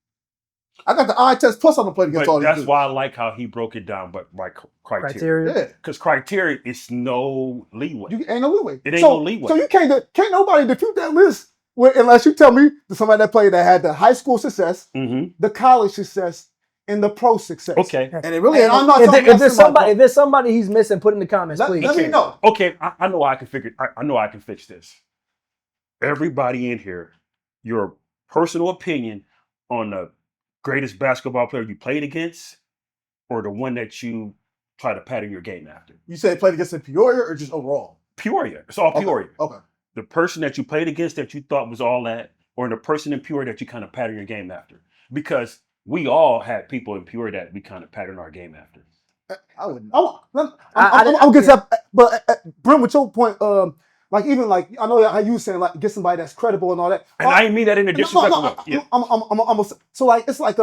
I got the eye test plus I'm gonna play against all
But
these
that's
dudes.
why I like how he broke it down, but by criteria.
Criteria.
Yeah.
Because criteria is no leeway.
You ain't no leeway.
It ain't no leeway.
So you can't nobody defute that list unless you tell me that somebody that played that had the high school success, the college success, and the pro success.
Okay.
And it really, I'm not
If there's somebody he's missing, put in the comments, please.
Let me know.
Okay, I know I can figure. I know I can fix this. Everybody in here, your personal opinion on the greatest basketball player you played against, or the one that you try to pattern your game after.
You said played against in Peoria or just overall?
Peoria. It's all Peoria.
Okay.
The person that you played against that you thought was all that, or the person in Peoria that you kind of pattern your game after. Because we all had people in Peoria that we kind of pattern our game after.
I wouldn't. I'm get that, but Brent, with your point, like even like I know how you saying like get somebody that's credible and all that.
And I didn't mean that in a disrespectful way. Yeah.
So like it's like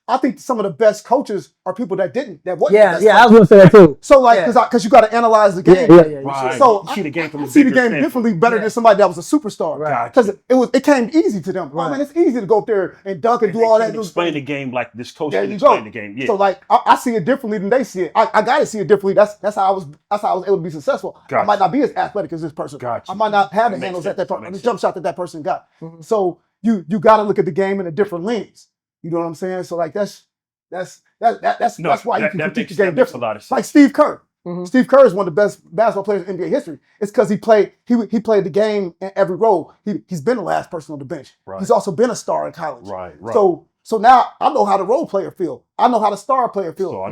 I think some of the best coaches are people that wasn't.
I was gonna say that too.
So like because you got to analyze the game.
Right.
So
you see the game from
I see the game differently better than somebody that was a superstar.
Right.
Because it came easy to them. Right. I mean, it's easy to go up there and dunk and do all that.
Explain the game like this coach
there
can
you
explain
go.
the game. Yeah.
So like I see it differently than they see it. I got to see it differently. That's how I was able to be successful.
Gotcha.
I might not be as athletic as this person.
Gotcha.
I might not have the
That
handles
makes
that
sense.
person, the jump shot that person got. Mm-hmm. So you got to look at the game in a different lens. You know what I'm saying? So like that's why you can critique the game differently. Like Steve Kerr. Mm-hmm. Steve Kerr is one of the best basketball players in NBA history. It's because he played the game in every role. He's been the last person on the bench. Right. He's also been a star in college.
Right.
So now I know how the role player feel. I know how the star player feel. So I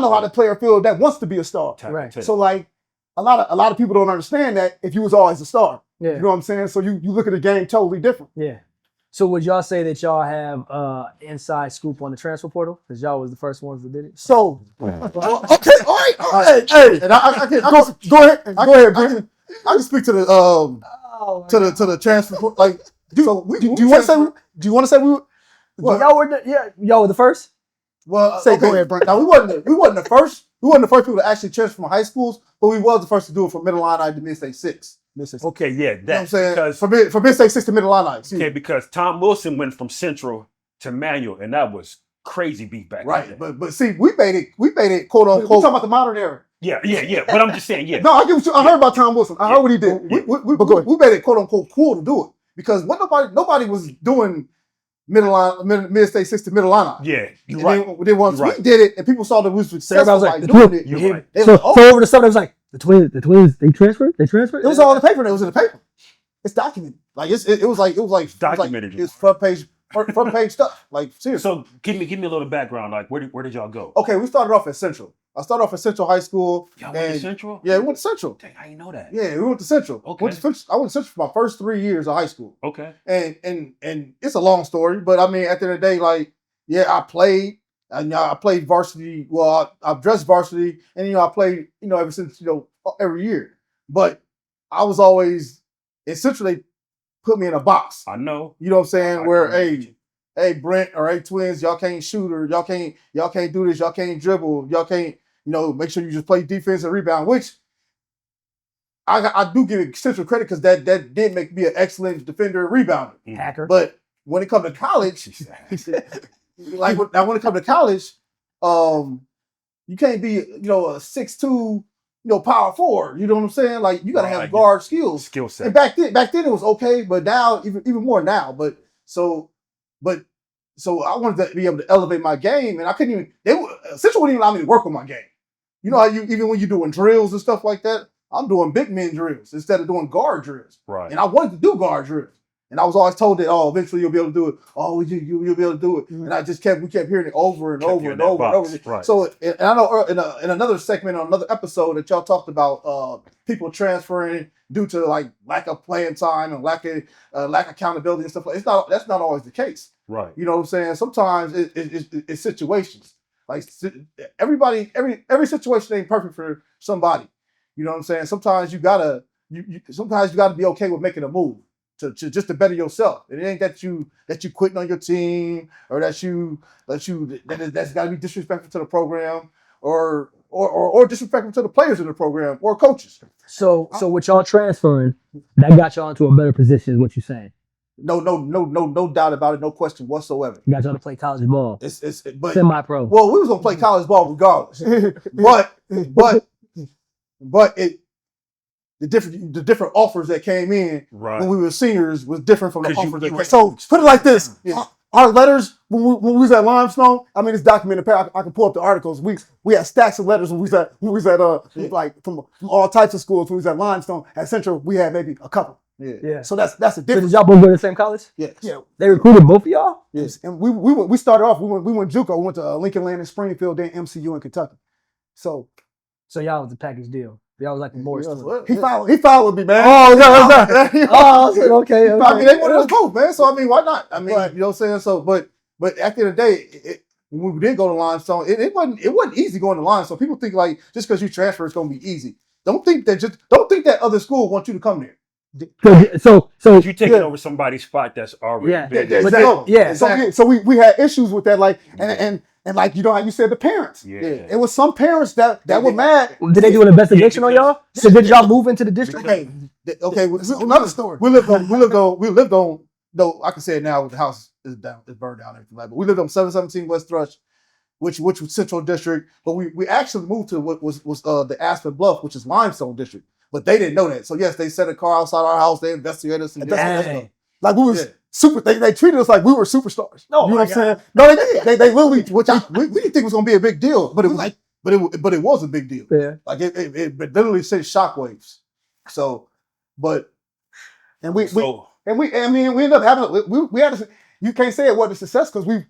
know how the player feel that wants to be a star.
Right.
So like a lot of people don't understand that if you was always a star.
Yeah.
You know what I'm saying? So you look at the game totally different.
Yeah. So would y'all say that y'all have inside scoop on the transfer portal? Because y'all was the first ones that did it.
So okay, all right. Hey, and I can go ahead, Brandon. I can speak to the to the transfer portal. Like, do you want to say we?
Y'all were the first.
Well, go ahead, Brent. Now we wasn't the first. We wasn't the first people to actually transfer from high schools, but we was the first to do it from Middle Illini to Mid-State 6.
Okay, yeah,
that. You know what I'm saying? From Mid-State 6 to Middle Illini.
Okay, because Tom Wilson went from Central to Manual, and that was crazy beat back.
Right, but see, we made it quote unquote. We talking about the modern era.
Yeah. But I'm just saying, yeah.
No, I heard about Tom Wilson. I heard what he did. We made it quote unquote cool to do it because nobody was doing Mid-State 6 to Middle Illini.
Yeah, you're
right. Then once we did it and people saw that we was successful
like
doing it,
you're right.
So over the summer, it was like the twins, they transferred. It
was all in the paper. It was in the paper. It's documented. Like it was like
documented.
It's front page stuff. Like seriously.
So give me a little background. Like where did y'all go?
Okay, we started off at Central. I started off at Central High School.
Y'all went to Central?
Yeah, we went to Central.
Dang, I didn't know that.
Yeah, we went to Central.
Okay.
I went to Central for my first 3 years of high school.
Okay.
And it's a long story, but I mean, at the end of the day, like, yeah, I played. And I played varsity. Well, I've dressed varsity, and I played, ever since, every year. But I was always in Central. They put me in a box.
I know.
You know what I'm saying? Where hey Brent or hey twins, y'all can't shoot or y'all can't do this, y'all can't dribble, y'all can't, make sure you just play defense and rebound. Which I do give Central credit because that did make me an excellent defender and rebounder.
Hacker.
But when it comes to college, when it comes to college, you can't be, a 6'2", power forward. You know what I'm saying? Like you gotta have guard skills.
Skill set.
And back then it was okay, but now even more now. So I wanted to be able to elevate my game, and I couldn't even. Central wouldn't even allow me to work on my game. You know how even when you're doing drills and stuff like that, I'm doing big men drills instead of doing guard drills.
Right.
And I wanted to do guard drills. And I was always told that, eventually you'll be able to do it. Oh, you'll be able to do it. Mm-hmm. And we kept hearing it over and over and over and over.
Right.
So, and I know in another segment, on another episode that y'all talked about people transferring due to like lack of playing time and lack of accountability and stuff like that. That's not always the case.
Right.
You know what I'm saying? Sometimes it's situations. Like every situation ain't perfect for somebody. You know what I'm saying? Sometimes you gotta sometimes you gotta be okay with making a move to just to better yourself. It ain't that you quitting on your team or that's gotta be disrespectful to the program or disrespectful to the players in the program or coaches.
So with y'all transferring, that got y'all into a better position, is what you're saying.
No doubt about it, no question whatsoever.
Got y'all to play college ball.
But
Semi-pro.
well, we was gonna play college ball regardless. but the different offers that came in when we were seniors was different from the offers that came.
So put it like this: our letters when we was at Limestone. I mean, it's documented. I can pull up the articles. We had stacks of letters when we was at like from all types of schools. When we was at Limestone, at Central, we had maybe a couple.
Yeah.
So that's a
So
difference.
did y'all both go to the same college?
Yes.
Yeah.
They recruited both of y'all?
Yes. And we started off. We went JUCO. We went to Lincoln Land in Springfield, then MCU in Kentucky. So
y'all was a package deal. Y'all was like the Morris twins.
he followed me, man.
Oh, no. Oh, okay.
I mean, they wanted us both, man. So I mean, why not? I mean, you know what I'm saying? So, but at the end of the day, when we did go to Limestone, it wasn't easy going to Limestone. People think like just because you transfer, it's gonna be easy. Don't think that other school wants you to come there.
So
you're taking over somebody's spot that's already been there.
Exactly. So we had issues with that, like and like you know how you said the parents.
Yeah.
It was some parents that were mad.
Did they do an investigation on y'all? So did y'all move into the district?
Okay. Another story. We lived on. No, I can say it now. The house is down. It's burned down. Everything like. But we lived on 717 West Thrush, which was Central District. But we actually moved to what was the Aspen Bluff, which is Limestone District. But they didn't know that. So yes, they set a car outside our house. They investigated us. And
like we was super. They treated us like we were superstars.
No,
you know what I'm saying? No, they did. They literally.
we didn't think it was gonna be a big deal, but it was but it was a big deal.
Yeah.
Like it literally sent shockwaves. So, but
we ended up having we had you can't say it wasn't a success because we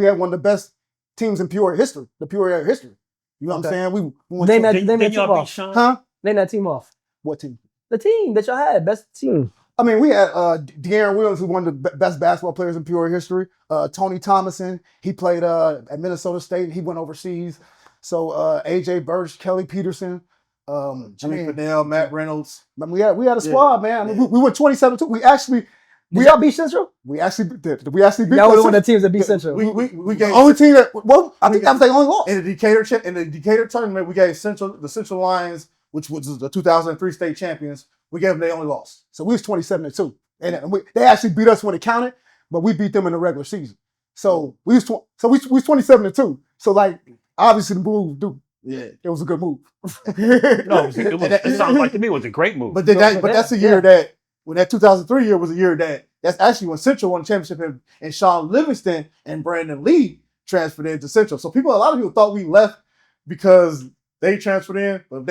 had one of the best teams in Peoria history, the Peoria history. You know what I'm saying? We went
Name that team
y'all beat
off.
Sean?
huh?
Name that team off.
What team?
The team that y'all had, best team.
I mean, we had De'Aaron Williams, who's one of the best basketball players in Peoria history. Tony Thomason, he played at Minnesota State and he went overseas. So AJ Birch, Kelly Peterson,
Jimmy Fennell, Matt Reynolds.
I mean, we had a squad, man. I mean, we went 27-2.
Did y'all beat Central?
We actually beat
Y'all were one of the teams that beat Central.
We
the
gave
only team that I think that was their only loss.
in the Decatur tournament. We gave the Central Lions, which was the 2003 state champions. We gave them their only loss.
So we was 27-2, and they actually beat us when it counted, but we beat them in the regular season. So we was 27-2. So like obviously the move, dude.
Yeah,
it was a good move.
No, it sounds like to me it was a great move.
But that's the year that when that 2003 year was a year that's actually when Central won the championship and Sean Livingston and Brandon Lee transferred into Central. So a lot of people thought we left because they transferred in, but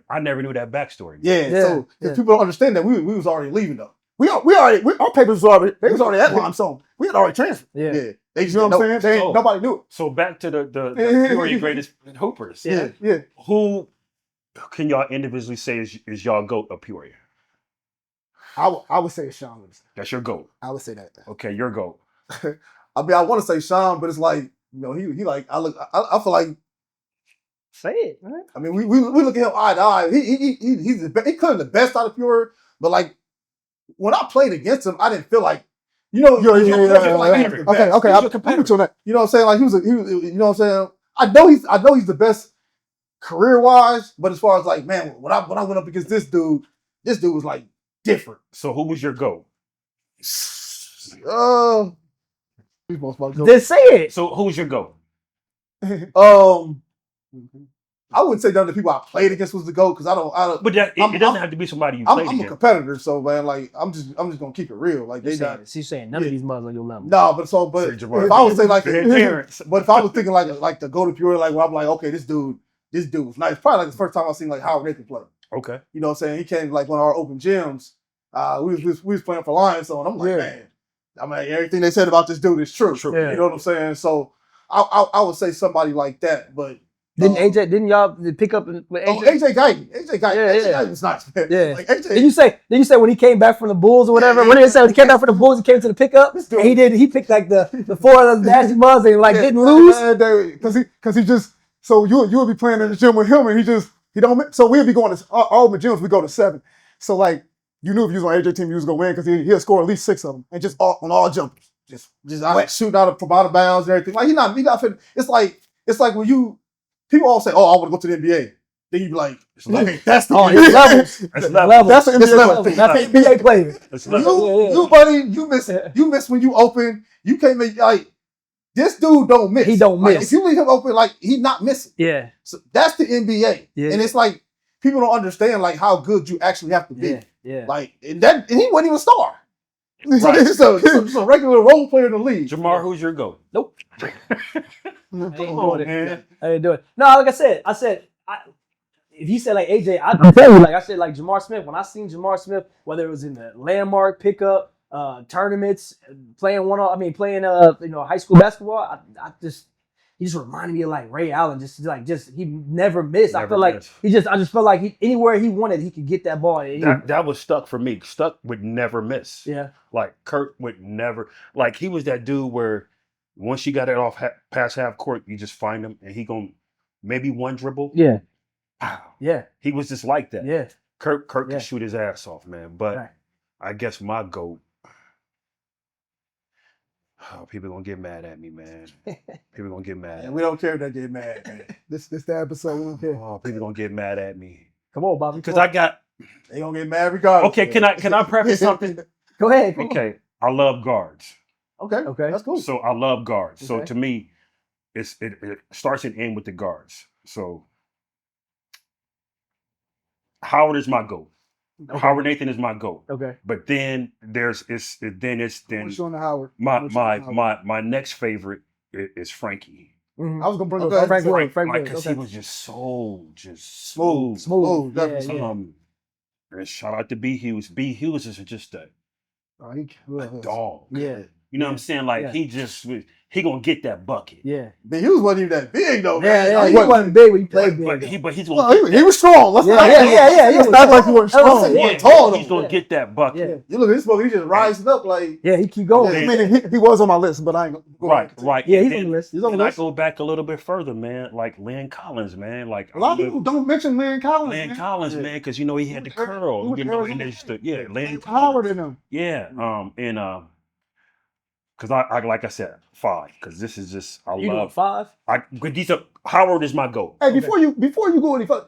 I never knew that backstory.
So people don't understand that we was already leaving though.
Our papers was already at Limestone. We had already transferred.
Yeah.
They, you know what I'm saying? Nobody knew it.
So back to the Peoria greatest hoopers.
Yeah.
Who can y'all individually say is y'all GOAT of Peoria?
I would say it's Sean Livingston.
That's your GOAT.
I would say that.
Okay, your GOAT.
I mean, I want to say Sean, but it's like, you know, he like I feel like
Say it, man.
I mean, we look at him eye to eye. He's he could have the best out of Peoria, but like when I played against him, I didn't feel like
Okay. I'm with you on that.
You know what I'm saying? Like he was you know what I'm saying? I know he's the best career wise, but as far as like, man, when I went up against this dude was like different.
So who was your GOAT?
Just say it.
So who's your GOAT?
I wouldn't say none of the people I played against was the GOAT because I don't.
But it doesn't have to be somebody you played
I'm
against.
a competitor, so man, like I'm just gonna keep it real. Like
She's saying none of these mothers on your level.
No, but if I would say like, but if I was thinking like to go to Peoria, like where I'm like, okay, this dude was nice. Probably like the first time I seen like Howard Nathan play.
Okay.
You know what I'm saying? He came like one of our open gyms. We was playing for Lions, so I'm like, man, I mean everything they said about this dude is true.
Yeah.
You know what I'm saying? So I would say somebody like that, but
Didn't y'all pick up with AJ?
Oh, AJ Guyton.
Yeah,
AJ
yeah.
Guyton's nice, man.
Yeah.
Like AJ.
Did you say when he came back from the Bulls or whatever?
Yeah,
What did it say when he came back from the Bulls? He came to the pickup.
This dude-
And he picked like the 4 of those nasty mugs and like didn't lose.
Because he just so you would be playing in the gym with him and he don't. So we'd be going to all the gyms. We go to 7. So like you knew if you was on AJ team, you was gonna win because he'll score at least 6 of them and just on all jumpers.
Just out shooting from out of bounds and everything. Like he not fit. It's like when people all say, "Oh, I want to go to the NBA." Then you be like, "Okay, that's the
it's levels.
That's
Level.
level.
That's the NBA
level.
player.
That's the NBA player.
That's level.
You buddy, you miss when you open. You can't make like this dude don't miss.
He don't
Like,
miss.
if you leave him open, like he's not missing.
Yeah.
So that's the NBA.
Yeah.
And it's like people don't understand like how good you actually have to be.
Yeah.
Like and he wasn't even a star.
Right.
He's a regular role player in the league.
Jamar, who's your GOAT?
Nope.
Come on, man.
I didn't do it. No, like I said, if you said like AJ, I'll tell you, like I said, like Jamar Smith, when I seen Jamar Smith, whether it was in the landmark pickup, tournaments, playing high school basketball, he just reminded me of like Ray Allen, just he never missed. I
Never
feel like
missed.
I just felt like anywhere he wanted, he could get that ball.
That was Stuck for me. Stuck would never miss.
Yeah.
Like Kurt would never. Like he was that dude where once you got it off past half court, you just find him and he gonna maybe one dribble.
Yeah.
Wow.
Yeah.
He was just like that.
Yeah.
Kurt
Yeah.
can shoot his ass off, man. But
Right.
I guess my GOAT. Oh, people gonna get mad at me, man. People gonna get mad.
And we don't care if they get mad, man.
This the episode. We don't care.
Oh, people gonna get mad at me
Come on, Bobby.
because I got.
They gonna get mad regardless.
Okay, can I preface something?
Go ahead.
Okay, I love guards.
Okay.
That's cool.
So I love guards. So
Okay.
to me, it starts and ends with the guards. So Howard is my GOAT.
Okay.
Howard Nathan is my GOAT.
Okay.
But then it's
What's on the Howard?
my next favorite is Frankie.
Mhm.
I was gonna bring
Okay.
up
Frank Wood.
Because he
Okay.
was just so smooth.
Smooth.
Yeah,
Yeah, yeah.
And shout out to B Hughes. B Hughes is just a dog.
Yeah.
You know what I'm saying? Like
Yeah.
he gonna get that bucket.
Yeah.
But Hughes wasn't even that big though.
Yeah,
man.
yeah.
Like,
He wasn't big when he played
But
big.
he's
Well,
gonna
he was strong. Let's
Yeah,
not
yeah.
Let's not act like he wasn't strong.
Yeah.
He wasn't tall though.
He's gonna get that bucket.
Yeah.
You look at this boy, he's just rising up like
Yeah, he keep going.
I mean, he was on my list, but I ain't gonna go
Right,
back.
right.
Yeah,
And
he's
then-
on the list.
He's on the
And I
list.
go back a little bit further, man. Like Lynn Collins, man. Like
A lot of people don't mention Lynn Collins.
Lynn
man.
Collins,
Yeah.
man, because you know he had the
He was
curl. You know,
Arizona.
and they used to, yeah, Lynn
Howard
Collins.
in him.
Yeah, because I like I said 5 because this is just I
You doing
love
5?
but these are Howard is my GOAT.
Hey, before you go any further,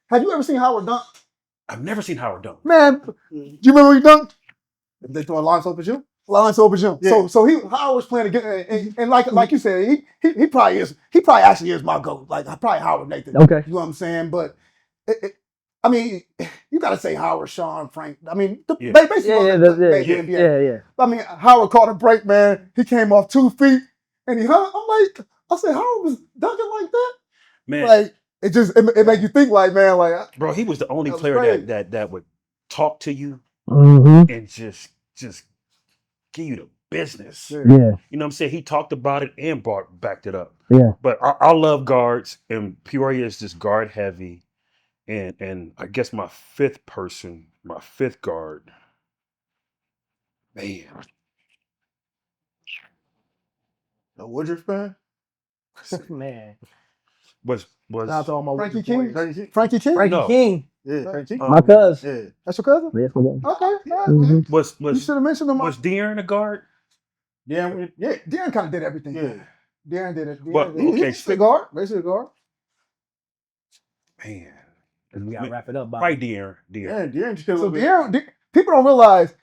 have you ever seen Howard dunk?
I've never seen Howard dunk.
Man, do you remember when he dunked?
they throwing lines open you.
Lawrence over Jim.
Yeah.
So Howard was playing again, and like you said, he probably actually is my GOAT. Like probably Howard Nathan.
Okay.
You know what I'm saying? But I mean, you gotta say Howard, Sean, Frank. I mean,
Yeah.
basically,
Yeah,
made the NBA.
yeah.
I mean, Howard caught a break, man. He came off 2 feet and he hung. I said, Howard was dunking like that.
Man,
Like it make you think, like, man, like
bro, he was the only
That was
player
crazy.
that would talk to you
Mm-hmm.
and just give you the business.
Yeah.
Yeah.
You know what I'm saying? He talked about it and backed it up.
Yeah.
But I love guards, and Peoria is just guard heavy. And I guess my fifth guard, man,
The Woodruff fan.
Man.
was
Shout out to all my
Frankie King.
Frankie.
Frankie King.
Frankie
No.
King.
Yeah, Frankie.
Um,
My cousin.
Yeah.
That's your cousin?
Yes, my cousin.
Okay. Yeah,
Mhm.
was
You should have mentioned him.
was De'Aaron a guard?
Yeah.
Darren kind of did everything.
Yeah.
Darren did it.
But-
Darren did it.
okay,
He's a guard. Basically a guard.
Man,
We gotta wrap it up, Bob.
right, De'Aaron.
Yeah, De'Aaron just a
So
little bit.
people don't realize,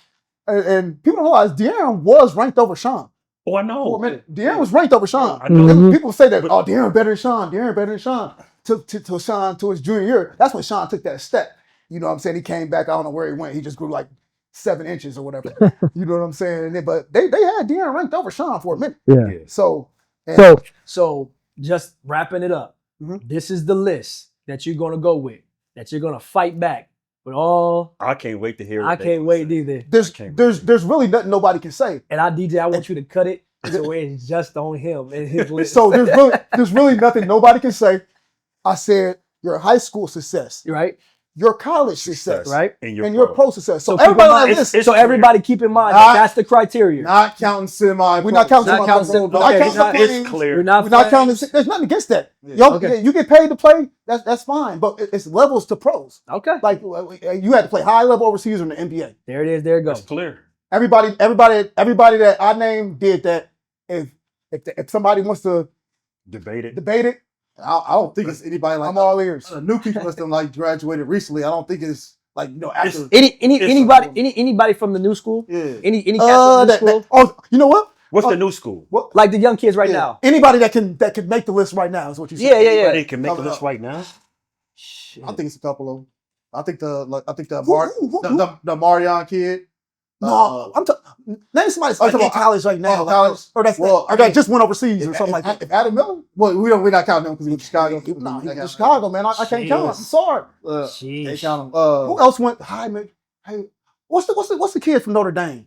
and people don't realize De'Aaron was ranked over Sean
Oh, I
for a
know.
minute. De'Aaron was ranked over Sean.
I know.
Mhm.
People say that,
But-
oh, De'Aaron better than Sean. De'Aaron better than Sean. To Sean to his junior year. That's when Sean took that step. You know what I'm saying? He came back. I don't know where he went. He just grew like 7 inches or whatever. You know what I'm saying? And but they had De'Aaron ranked over Sean for a minute.
Yeah.
Yeah.
So
So just wrapping it up.
Mhm.
This is the list that you're gonna go with. That you're gonna fight back with all.
I can't wait to hear.
I
what they
can't
gonna
wait
say.
either.
there's really nothing nobody can say.
And I want you to cut it so it's just on him and his list.
So there's really nothing nobody can say. I said your high school success,
Right.
your college success,
Right.
And
and your pro success. So
keep in
everybody on
mind-
that list,
it's
so everybody keep in mind
Not-
that's the criteria.
Not counting semi.
we're not counting
Not counting
semi-pro.
semi-
We're not
okay,
counting
not-
the
it's
planes.
clear.
We're not,
We're not counting.
flags.
There's nothing against that.
Yeah.
Y'all,
Okay.
you get paid to play. That's fine. But it's levels to pros.
Okay.
Like you had to play high level overseas or in the NBA.
There it is. There it
It's
goes.
clear.
Everybody that I named did that. If somebody wants to
Debate it.
debate it,
I don't think it's anybody like
I'm all ears.
new people that's like graduated recently. I don't think it's like after.
Anybody from the new school?
Yeah.
Any cats from the new school?
Oh, you know what?
What's the new school?
Like the young kids right
Yeah.
now.
Anybody that can make the list right now is what you said.
Yeah, yeah, yeah.
Anybody can make
Coming
this
up.
right now.
Shit.
I think it's a couple of them. I think the
Who?
the Marion kid.
No, name somebody
Oh,
like in
about-
college right now,
oh, college?
or that's
Well,
or
I
that
mean,
just went overseas or something like that.
If Adam Miller, well, we're not counting him because he went to Chicago.
Nah, he went to Chicago, man. I can't count him. I'm sorry.
They
Sheesh.
count him.
Who else went high? Man, hey, what's the kid from Notre Dame?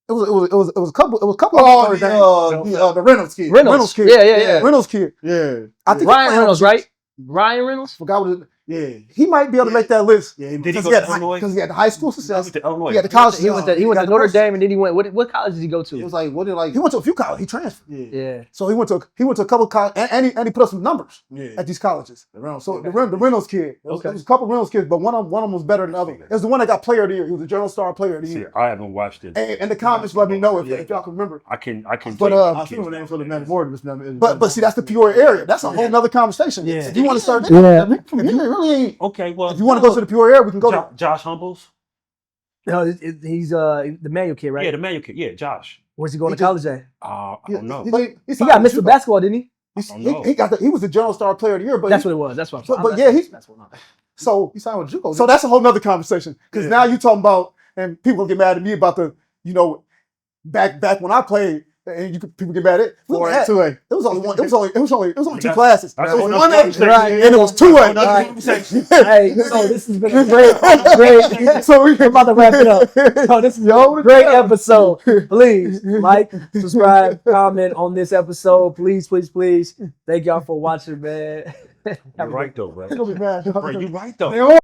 It was a couple. It was a couple of Notre Dame.
the Reynolds kid.
Reynolds.
kid.
Yeah.
Reynolds kid.
Yeah.
I think
Ryan
he-
Reynolds, right? Ryan Reynolds?
Forgot what it,
Yeah.
he might be able to make that list.
Yeah.
Did he
Because
go
he, had
to Illinois?
because he had the high school
He
success.
went to Illinois.
He had the college.
He went to
got the
Notre
first-
Dame and then he went. What college did he go
It
to?
was like what did like
He went to a few colleges. He transferred.
yeah.
Yeah.
So he went to a couple of colleges, and he put up some numbers
Yeah.
at these colleges.
The Reynolds
So
kid.
the Reynolds kid, there
Okay.
was a couple of Reynolds kids, but one of them was better than the other. It was the one that got Player of the Year. He was the Journal Star Player of the
See,
Year.
I haven't watched it.
And the comments let me know if y'all can remember.
I can.
But,
take
I
kids
feel the name for the
back.
man more than
But see, that's the Peoria area. That's a whole nother conversation.
Yeah.
If you want to start,
Yeah.
if you really ain't,
Okay, well,
if you want to go to the Peoria area, we can go there.
Josh Humbles.
No, he's the manual kid, right?
Yeah, the manual kid. Yeah, Josh.
Where's he going
He
to college at?
I don't know.
He
He got Mr. Basketball, didn't he?
He was the Journal Star Player of the Year, but
That's what it was. That's what I'm
but yeah,
that's what I'm
so
He signed with JUCO.
So that's a whole nother conversation. Because
Yeah.
now you talking about, and people get mad at me about the, back when I played, and people get mad at it. We
4A,
had-
2A.
It was only one. It was only two
That's-
classes.
that's
It was
one
one
other
A,
conversation.
and it was 2A.
Another conversation.
Hey, so this has been a great.
So we're
about to wrap it up. So this is a great episode. Please like, subscribe, comment on this episode. Please. Thank y'all for watching, man.
You're right though, bro.
They're gonna be mad.
Bro, you're right though.
They all-